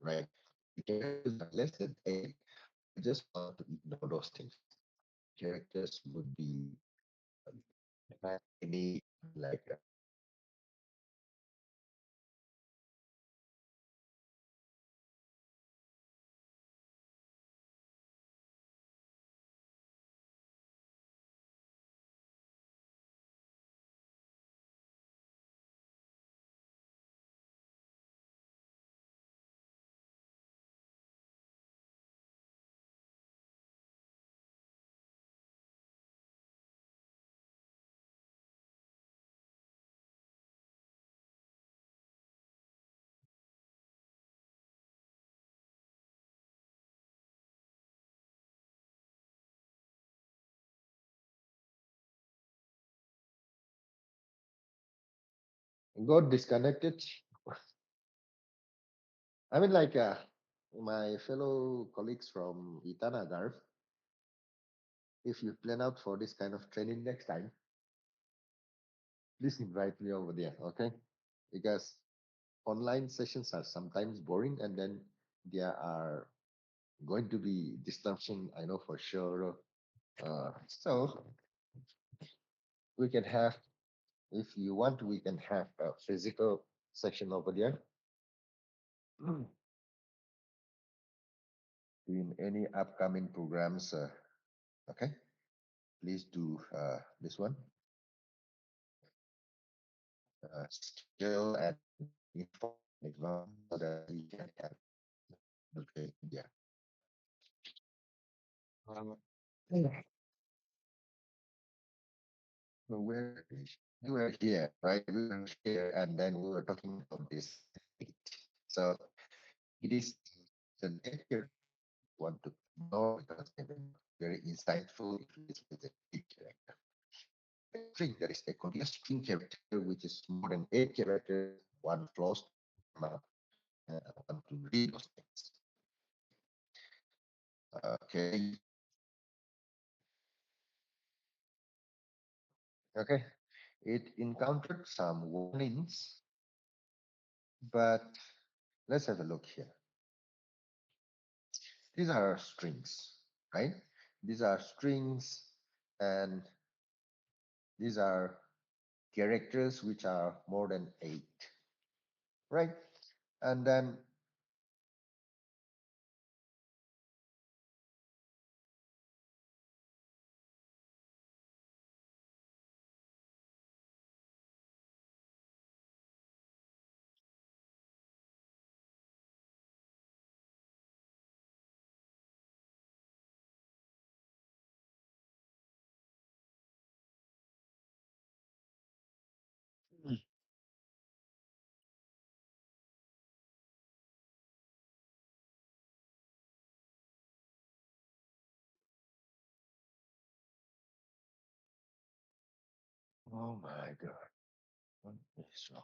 right? The characters are less than eight. I just want to ignore those things. Characters would be not any like got disconnected. I mean, like my fellow colleagues from Itanagar, if you plan out for this kind of training next time, please invite me over there, okay? Because online sessions are sometimes boring and then there are going to be disruption, I know for sure. So we can have, if you want, we can have a physical session over there in any upcoming programs. Okay, please do this one. Schedule and inform in advance so that we can have the training there. Um, so we were here, right? We were here, and then we were talking about this. So it is an accurate one to know because they were very insightful if it is with a big character. A string, there is a continuous string character which is more than 8 characters, one close comma, one to read those things. Okay, okay. It encountered some warnings, but let's have a look here. These are strings, right? These are strings and these are characters which are more than 8, right? And then oh my God, what is wrong?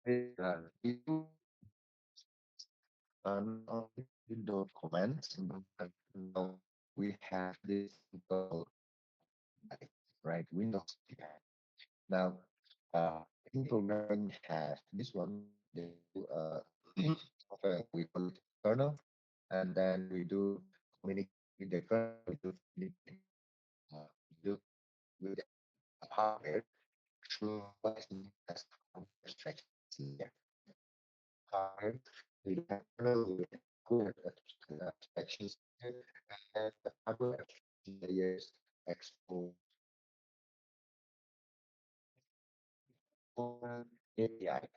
We do not only Windows commands, but now we have this thing called API, right? Windows API. Now, in programming has this one. They do okay, we call it kernel, and then we do communicate with the kernel. We do communicate we do with the hardware through what is known as hardware abstractions layer. Hardware we have kernel with hardware abstractions layer, and the hardware abstraction layers expose open API.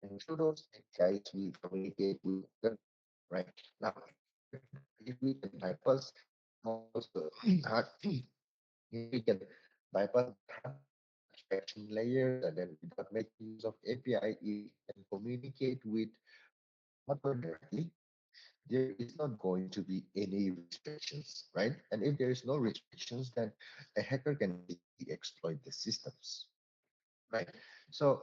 And through those APIs, we communicate with them, right? Now, if we can bypass also hard, if we can bypass hard abstraction layers and then without making use of API, we can communicate with hardware directly. There is not going to be any restrictions, right? And if there is no restrictions, then a hacker can easily exploit the systems, right? So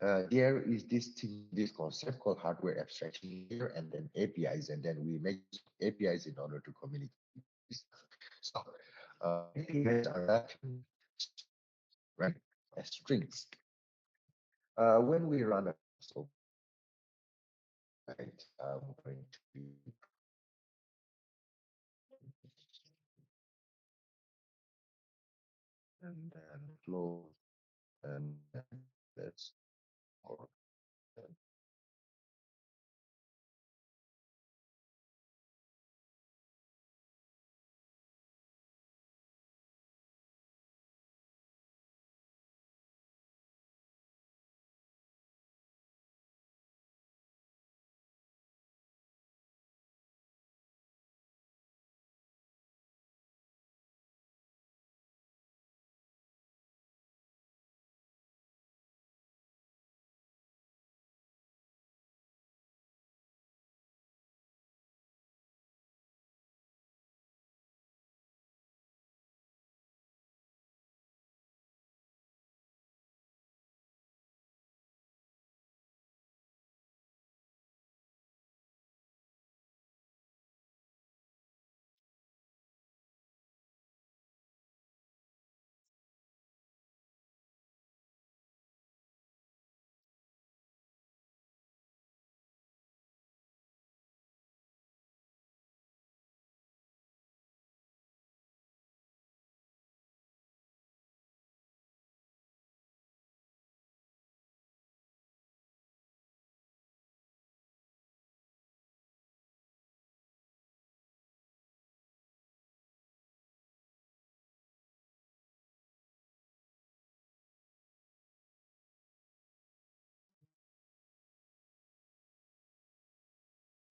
there is this concept called hardware abstraction layer and then APIs, and then we make use of APIs in order to communicate. So events are nothing, right? As strings. When we run a console, right, I'm going to be and then close and then let's or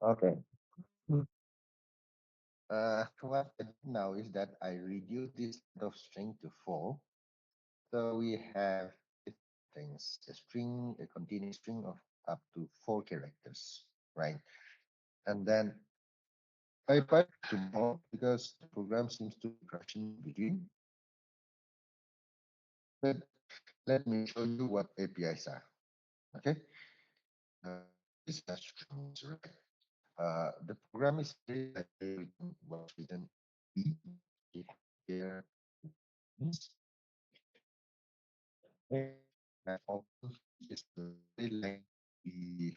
okay. What I do now is that I reduce this set of string to four. So we have things, a string, a containing string of up to 4 characters, right? And then I pipe to more because the program seems to be crashing in between. But let me show you what APIs are. Okay. Uh, this has strings, right? The program is very likely written, was written E. We have here and also is very likely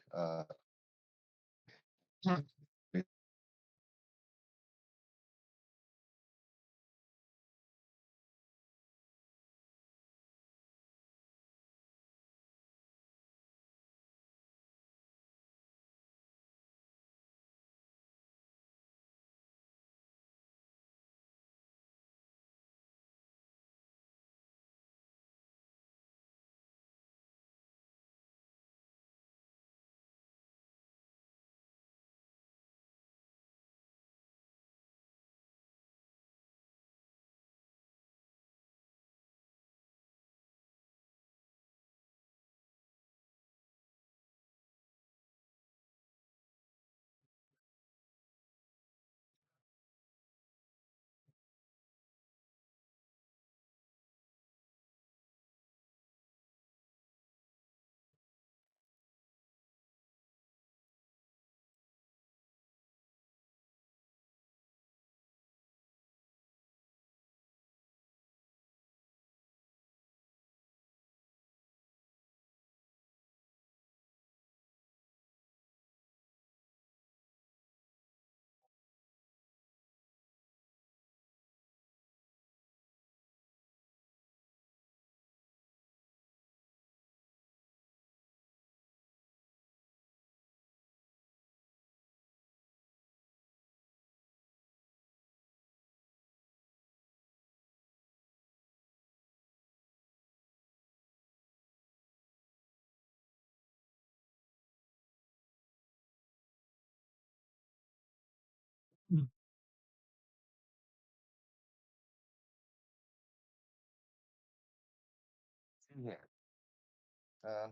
Yeah.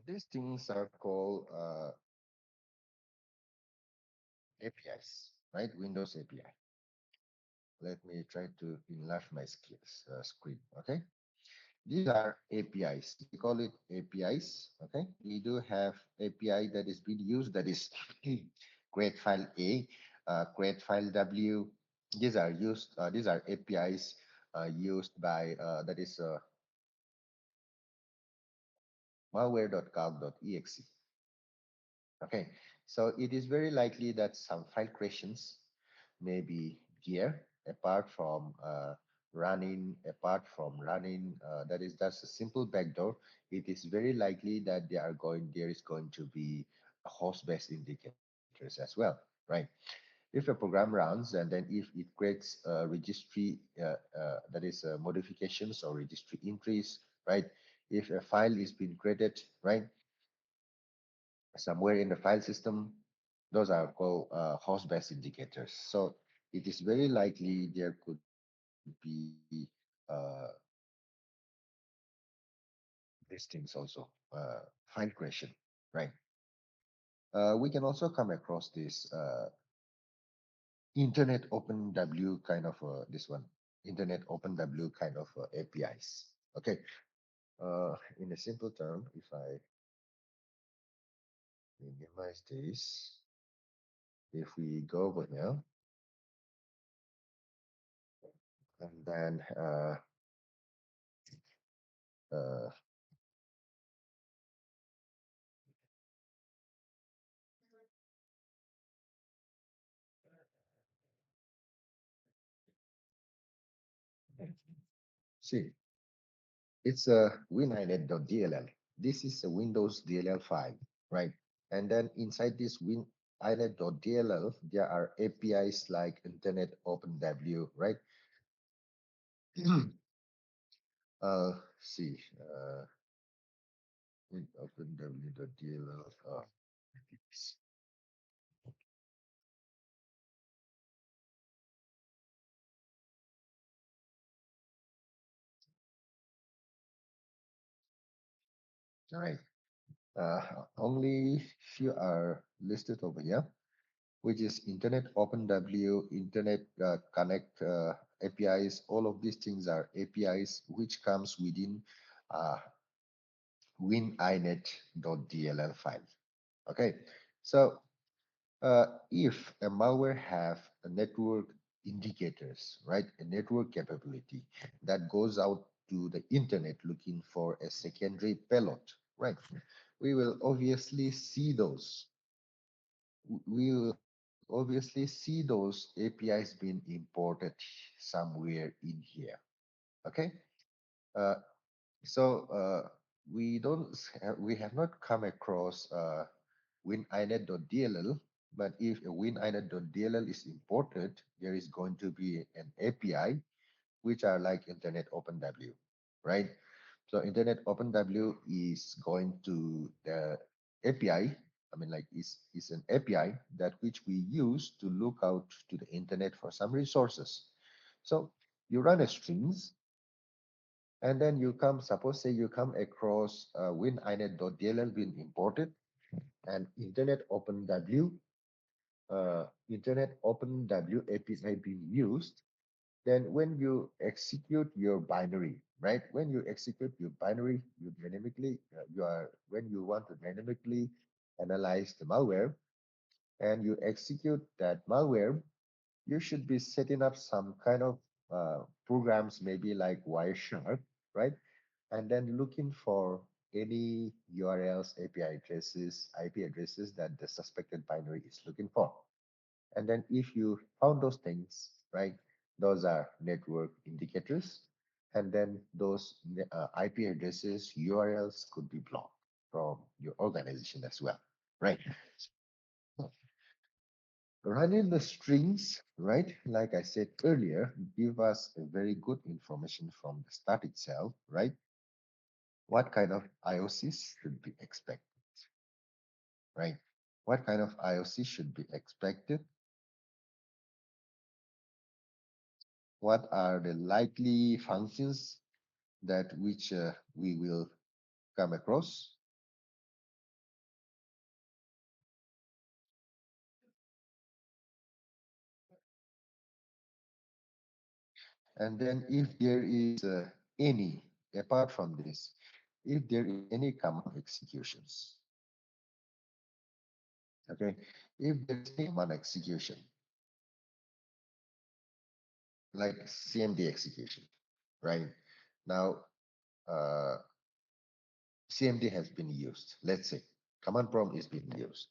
These things are called APIs, right? Windows API. Let me try to enlarge my skills, screen. Okay. These are APIs. We call it APIs. Okay. We do have API that is being used, that is create file A, create file W. These are used. These are APIs used by that is malware.calc.exe. Okay, so it is very likely that some file creations may be there apart from running, that is just a simple backdoor. It is very likely that there is going to be host-based indicators as well, right? If a program runs and then if it creates a registry, that is modifications or registry entries, right? If a file is being created, right, somewhere in the file system, those are called host-based indicators. So it is very likely there could be these things also, file creation, right? We can also come across this Internet Open W kind of this one, Internet Open W kind of APIs. Okay, in a simple term, if I minimize this, if we go over here and then uh, see, it's a wininet.dll. This is a Windows DLL file, right? And then inside this wininet.dll, there are APIs like Internet OpenW, right? See, OpenW.dll. All right. Only few are listed over here, which is Internet OpenW, Internet Connect APIs. All of these things are APIs which comes within uh, wininet.dll file. Okay, so if a malware have a network indicators, right, a network capability that goes out to the internet looking for a secondary payload, right, we will obviously see those. We will obviously see those APIs being imported somewhere in here. Okay, uh, so we have not come across wininet.dll, but if a wininet.dll is imported, there is going to be an API which are like Internet OpenW, right? So Internet OpenW is going to the API. I mean, like is an API that which we use to look out to the internet for some resources. So you run a strings and then you come, suppose say you come across wininet.dll being imported and Internet OpenW API being used, then when you execute your binary, right? When you execute your binary, you dynamically, when you want to dynamically analyze the malware and you execute that malware, you should be setting up some kind of programs, maybe like Wireshark, right? And then looking for any URLs, API addresses, IP addresses that the suspected binary is looking for. And then if you found those things, right, those are network indicators. And then those IP addresses, URLs could be blocked from your organization as well, right? So running the strings, right, like I said earlier, give us a very good information from the start itself, right? What kind of IOCs should be expected, right? What kind of IOC should be expected? What are the likely functions that which we will come across. And then if there is any, apart from this, if there is any command executions, okay, if there is any command execution, like CMD execution, right? Now, uh, CMD has been used. Let's say command prompt is being used.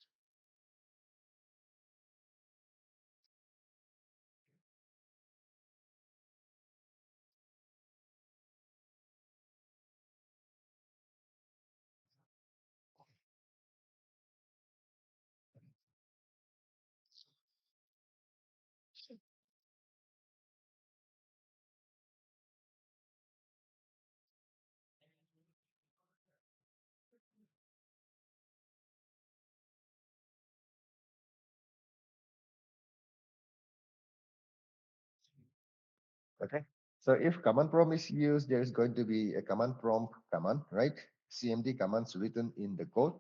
Okay. So if command prompt is used, there is going to be a command prompt command, right? CMD commands written in the code.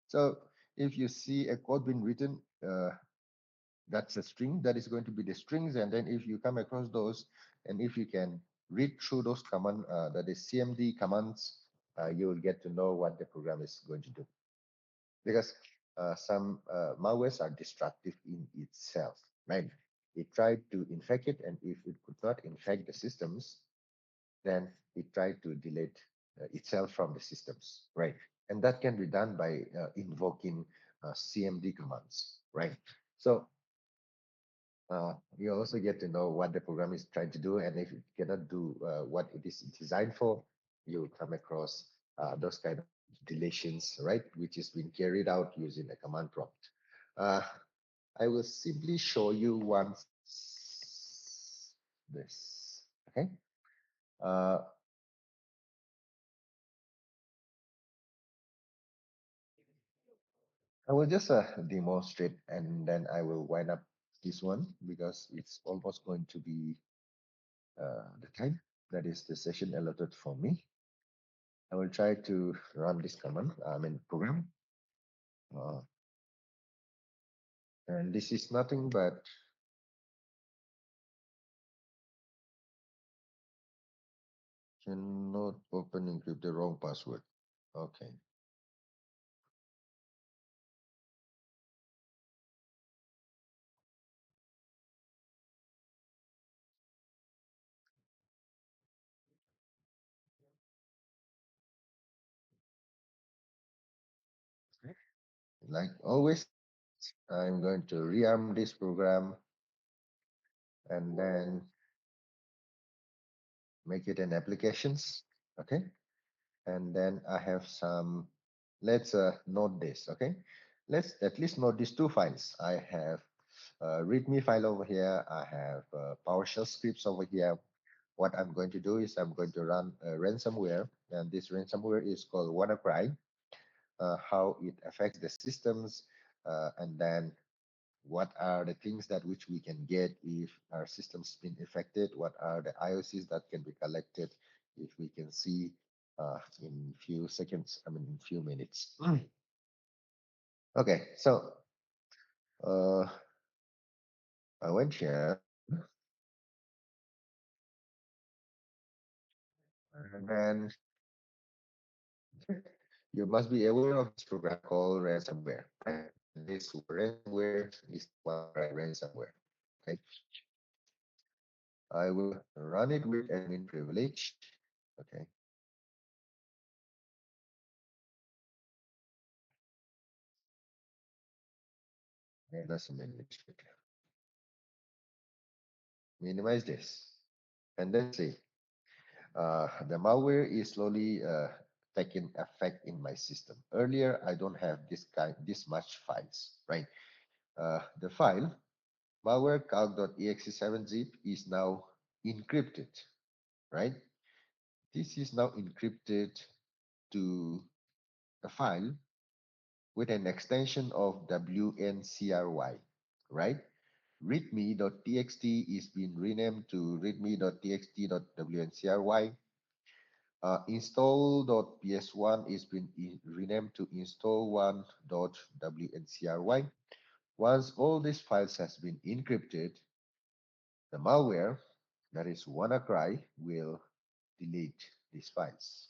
So if you see a code being written, that's a string, that is going to be the strings. And then if you come across those, and if you can read through those command, that is CMD commands, you will get to know what the program is going to do. Because some malwares are destructive in itself, right? It tried to infect it, and if it could not infect the systems, then it tried to delete itself from the systems, right? And that can be done by invoking CMD commands, right? So you also get to know what the program is trying to do, and if it cannot do what it is designed for, you will come across those kind of deletions, right, which is being carried out using a command prompt. Uh, I will simply show you once this, okay? Uh, I will just demonstrate, and then I will wind up this one because it's almost going to be the time that is the session allotted for me. I will try to run this command, I mean program. Uh, and this is nothing but cannot open encrypt the wrong password. Okay. Like always, I'm going to rearm this program and then make it an applications. Okay. And then I have some, let's note this. Okay. Let's at least note these two files. I have a README file over here. I have PowerShell scripts over here. What I'm going to do is I'm going to run a ransomware, and this ransomware is called WannaCry. How it affects the systems, and then what are the things that which we can get if our system's been affected, what are the IOCs that can be collected if we can see in few seconds, I mean in few minutes. Okay, so uh, I went here, and then you must be aware of this program called ransomware. Right? This ransomware is WannaCry ransomware. Okay, I will run it with admin privilege. Okay, and that's a administrator. Minimize this, and then see. The malware is slowly taking effect in my system. Earlier, I don't have this much files, right? The file malware calc.exe7zip is now encrypted, right? This is now encrypted to a file with an extension of WNCRY, right? readme.txt is being renamed to readme.txt.wncry. Install.ps1 is been renamed to install1.wncry. Once all these files has been encrypted, the malware, that is WannaCry, will delete these files.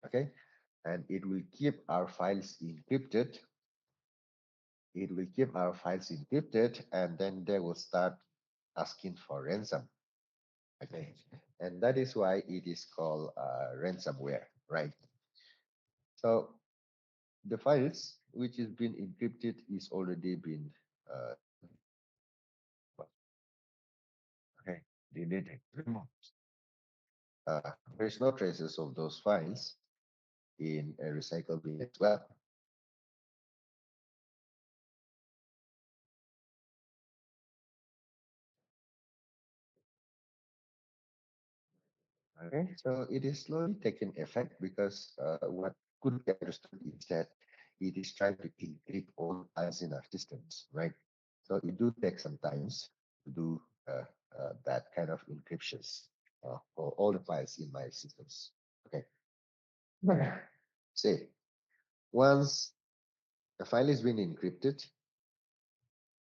Okay, and it will keep our files encrypted. It will keep our files encrypted, and then they will start asking for ransom. Okay, and that is why it is called ransomware, right? So the files which is been encrypted is already been uh, okay, deleted, removed. There is no traces of those files in a recycle bin as well. Okay, so it is slowly taking effect because what could be understood is that it is trying to encrypt all the files in our systems, right? So it do take some times to do that kind of encryptions for all the files in my systems. Okay, say once the file is being encrypted,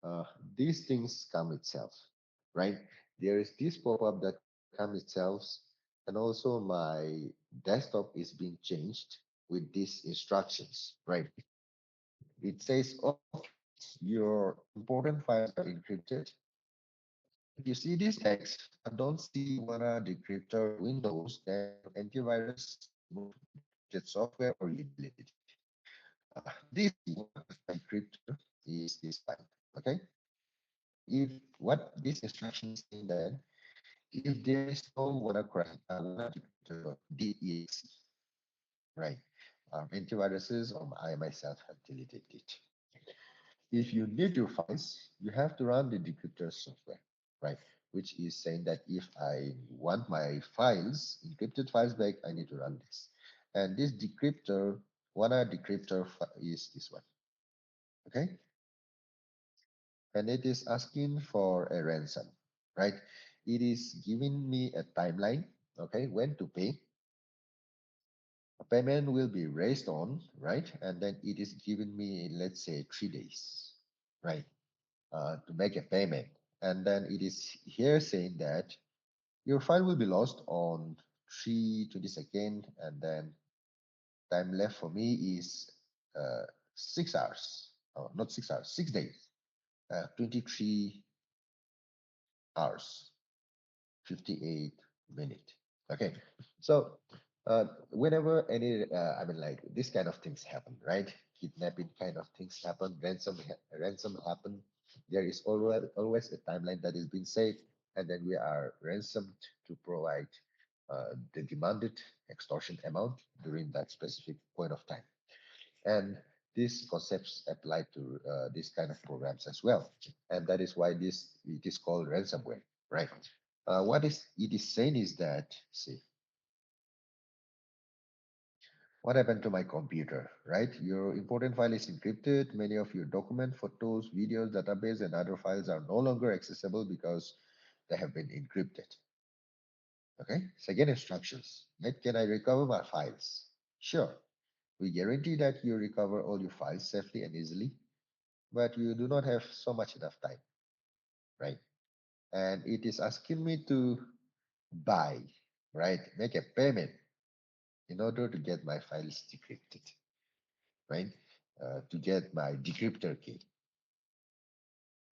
uh, these things come itself, right? There is this pop-up that comes itself, and also my desktop is being changed with these instructions, right? It says, okay, your important files are encrypted. If you see this text, don't see what are decryptor windows, then your antivirus remove encrypted software or you delete it. This one decryptor is this file, okay? If what this instruction is saying that if there is no WannaCry.dex, right? Antiviruses or I myself have deleted it. If you need your files, you have to run the decryptor software, right? Which is saying that if I want my files, encrypted files back, I need to run this. And this decryptor, is this one, okay? And it is asking for a ransom, right? It is giving me a timeline, okay, when to pay. A payment will be raised on, right? And then it is giving me, let's say, 3 days, right, to make a payment. And then it is here saying that your file will be lost on 3/22, and then time left for me is 6 hours. Oh, not 6 hours, 6 days, 23 hours. 58 minutes. Okay, so whenever any, I mean, like this kind of things happen, right? Kidnapping kind of things happen, ransom happen. There is always a timeline that is being set, and then we are ransomed to provide the demanded extortion amount during that specific point of time. And these concepts apply to this kind of programs as well. And that is why it is called ransomware, right? What is it is saying is that, see, what happened to my computer, right? Your important file is encrypted. Many of your document, photos, videos, database, and other files are no longer accessible because they have been encrypted. Okay. Second instructions. Right? Can I recover my files? Sure. We guarantee that you recover all your files safely and easily, but you do not have so much enough time, right? And it is asking me to buy, right? Make a payment in order to get my files decrypted, right? To get my decryptor key,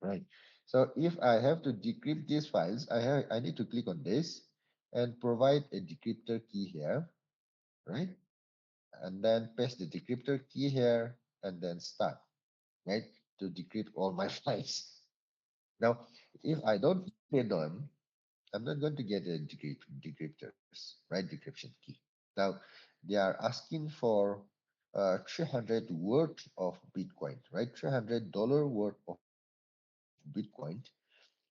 right? So if I have to decrypt these files, I need to click on this and provide a decryptor key here, right? And then paste the decryptor key here and then start, right? To decrypt all my files. Now, if I don't pay them, I'm not going to get a decryptors, right? Decryption key. Now, they are asking for 300 worth of Bitcoin, right? $300 worth of Bitcoin,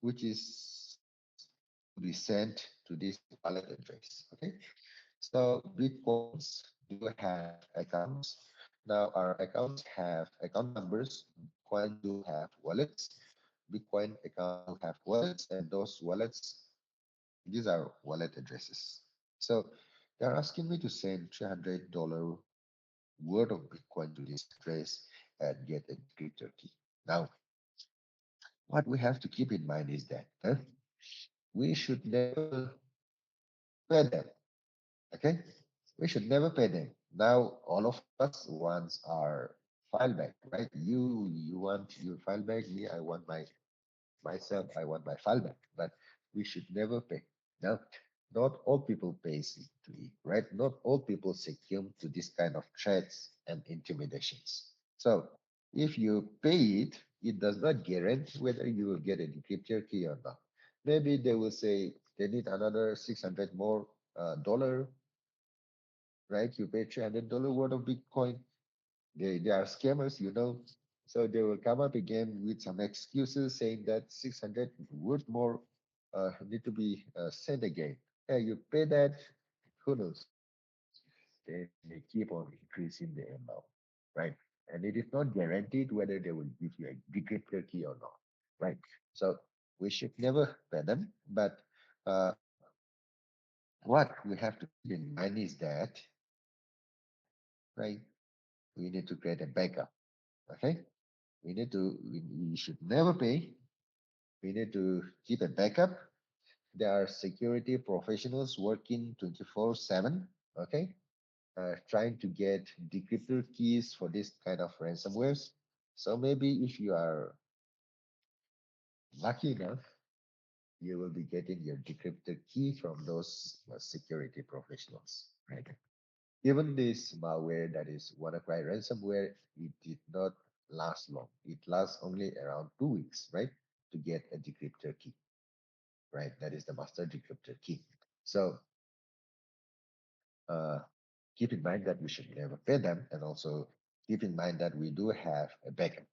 which is to be sent to this wallet address. Okay, so Bitcoins do have accounts. Now our accounts have account numbers. Bitcoin do have wallets. Bitcoin account do have wallets, and those wallets, these are wallet addresses. So They're asking me to send $300 worth of Bitcoin to this address and get a decryptor key. Now, what we have to keep in mind is that we should never pay them. Okay? We should never pay them. Now, all of us wants our file back, right? You want your file back. Me, I want myself. I want my file back. But we should never pay. Now, not all people pays to it, right? Not all people succumb to this kind of threats and intimidations. So, if you pay it, it does not guarantee whether you will get a decryptor key or not. Maybe they will say they need another 600 more dollar, right? You pay $300 worth of Bitcoin. They are scammers, you know. So they will come up again with some excuses saying that 600 worth more need to be sent again. Yeah, you pay that, who knows? They may keep on increasing the amount, right? And it is not guaranteed whether they will give you a decryptor key or not, right? So we should never pay them. But uh, what we have to keep in mind is that, right, we need to create a backup, okay? We should never pay. We need to keep a backup. There are security professionals working 24/7, okay, trying to get decryptor keys for this kind of ransomwares. So maybe if you are lucky enough, you will be getting your decryptor key from those security professionals, right? Even this malware that is WannaCry ransomware, it did not last long. It lasts only around 2 weeks, right? To get a decryptor key, right? That is the master decryptor key. So uh, keep in mind that we should never pay them, and also keep in mind that we do have a backup.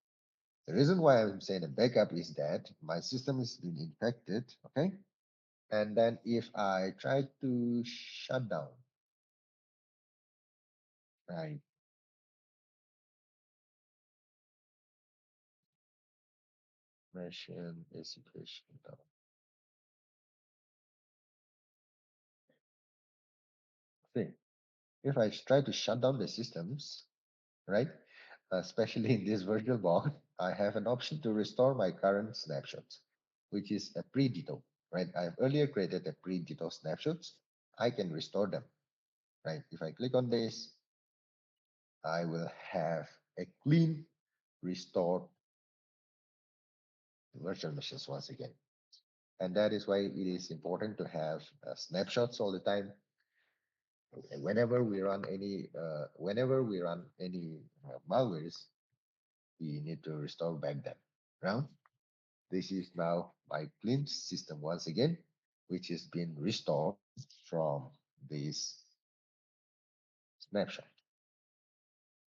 The reason why I'm saying a backup is that my system is being infected, okay? And then if I try to shut down, right, machine basically shut down. See, if I try to shut down the systems, right, especially in this virtual box, I have an option to restore my current snapshots, which is a pre-DTO, right? I have earlier created a pre-DTO snapshots. I can restore them, right? If I click on this, I will have a clean restored virtual machines once again. And that is why it is important to have snapshots all the time. And whenever we run any malwares, we need to restore back them. Right? This is now my clean system once again, which is being restored from this snapshot.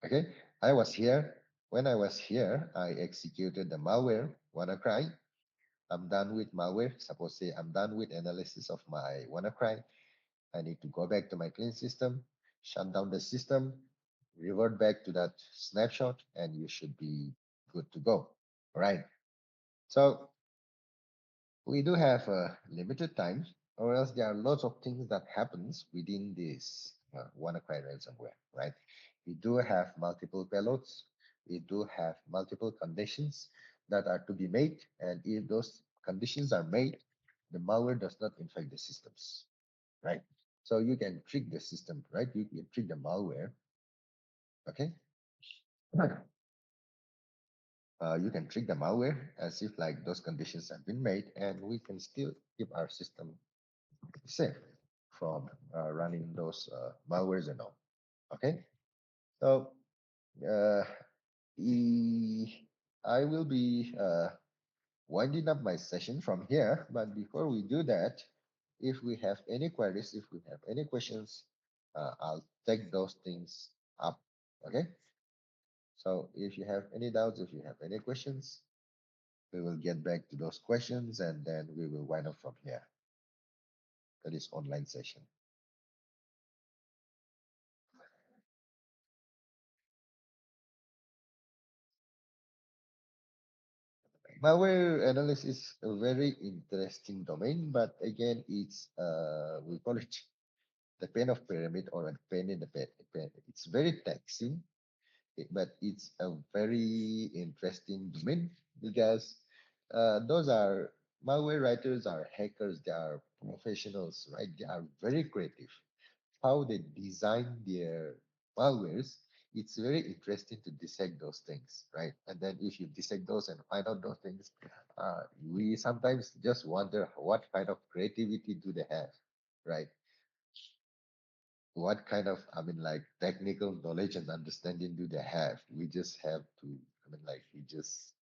Okay, I was here. When I was here, I executed the malware, WannaCry. I'm done with malware. Suppose say I'm done with analysis of my WannaCry. I need to go back to my clean system, shut down the system, revert back to that snapshot, and you should be good to go. All right. So we do have a limited time, or else there are lots of things that happens within this WannaCry ransomware, right? We do have multiple payloads. We do have multiple conditions that are to be made, and if those conditions are made, the malware does not infect the systems, right? So you can trick the system, right? You can trick the malware, okay? You can trick the malware as if like those conditions have been made, and we can still keep our system safe from running those malwares and all. Okay, so uh, I will be winding up my session from here. But before we do that, if we have any queries, if we have any questions, I'll take those things up. Okay, so if you have any doubts, if you have any questions, we will get back to those questions and then we will wind up from here. That is online session. Malware analysis is a very interesting domain, but again, it's we call it the pain of pyramid or a pain in the pen. It's very taxing, but it's a very interesting domain because those are malware writers are hackers. They are professionals, right? They are very creative. How they design their malwares, it's very interesting to dissect those things, right? And then if you dissect those and find out those things, we sometimes just wonder what kind of creativity do they have, right? What kind of, I mean, like technical knowledge and understanding do they have? We just have to, I mean, like we just,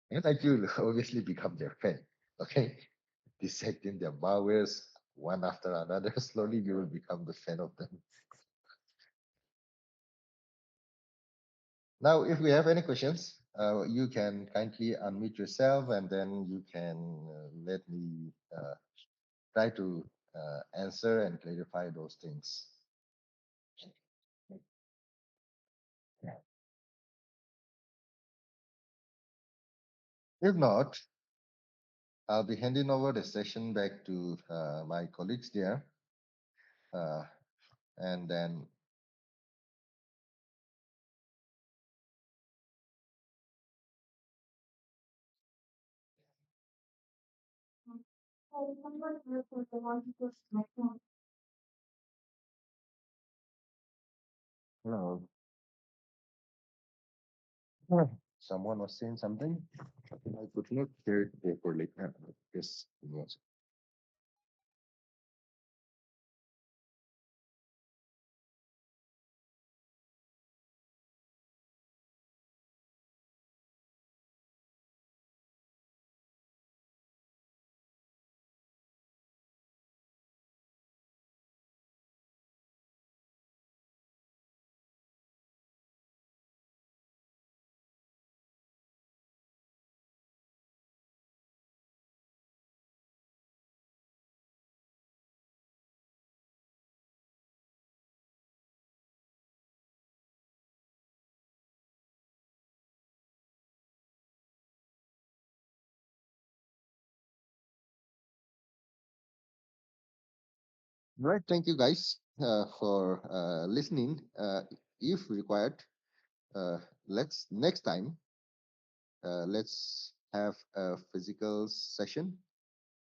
and like you obviously become their fan, okay? Dissecting their malwares one after another, slowly you will become the fan of them. Now, if we have any questions, you can kindly unmute yourself and then you can let me try to answer and clarify those things. If not, I'll be handing over the session back to my colleagues there. Uh, and then, hello, someone was saying something. I could not hear it properly. Yes, it was. Right. Thank you guys for listening. If required, uh, let's next time let's have a physical session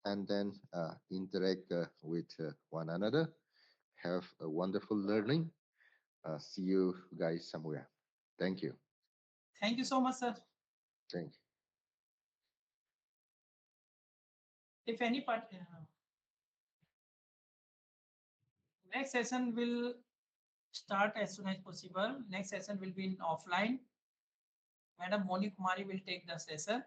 and then interact with one another. Have a wonderful learning. See you guys somewhere. Thank you. Thank you so much, sir. Thank you. If any part, next session will start as soon as possible. Next session will be in offline. Madam Moni Kumari will take the session.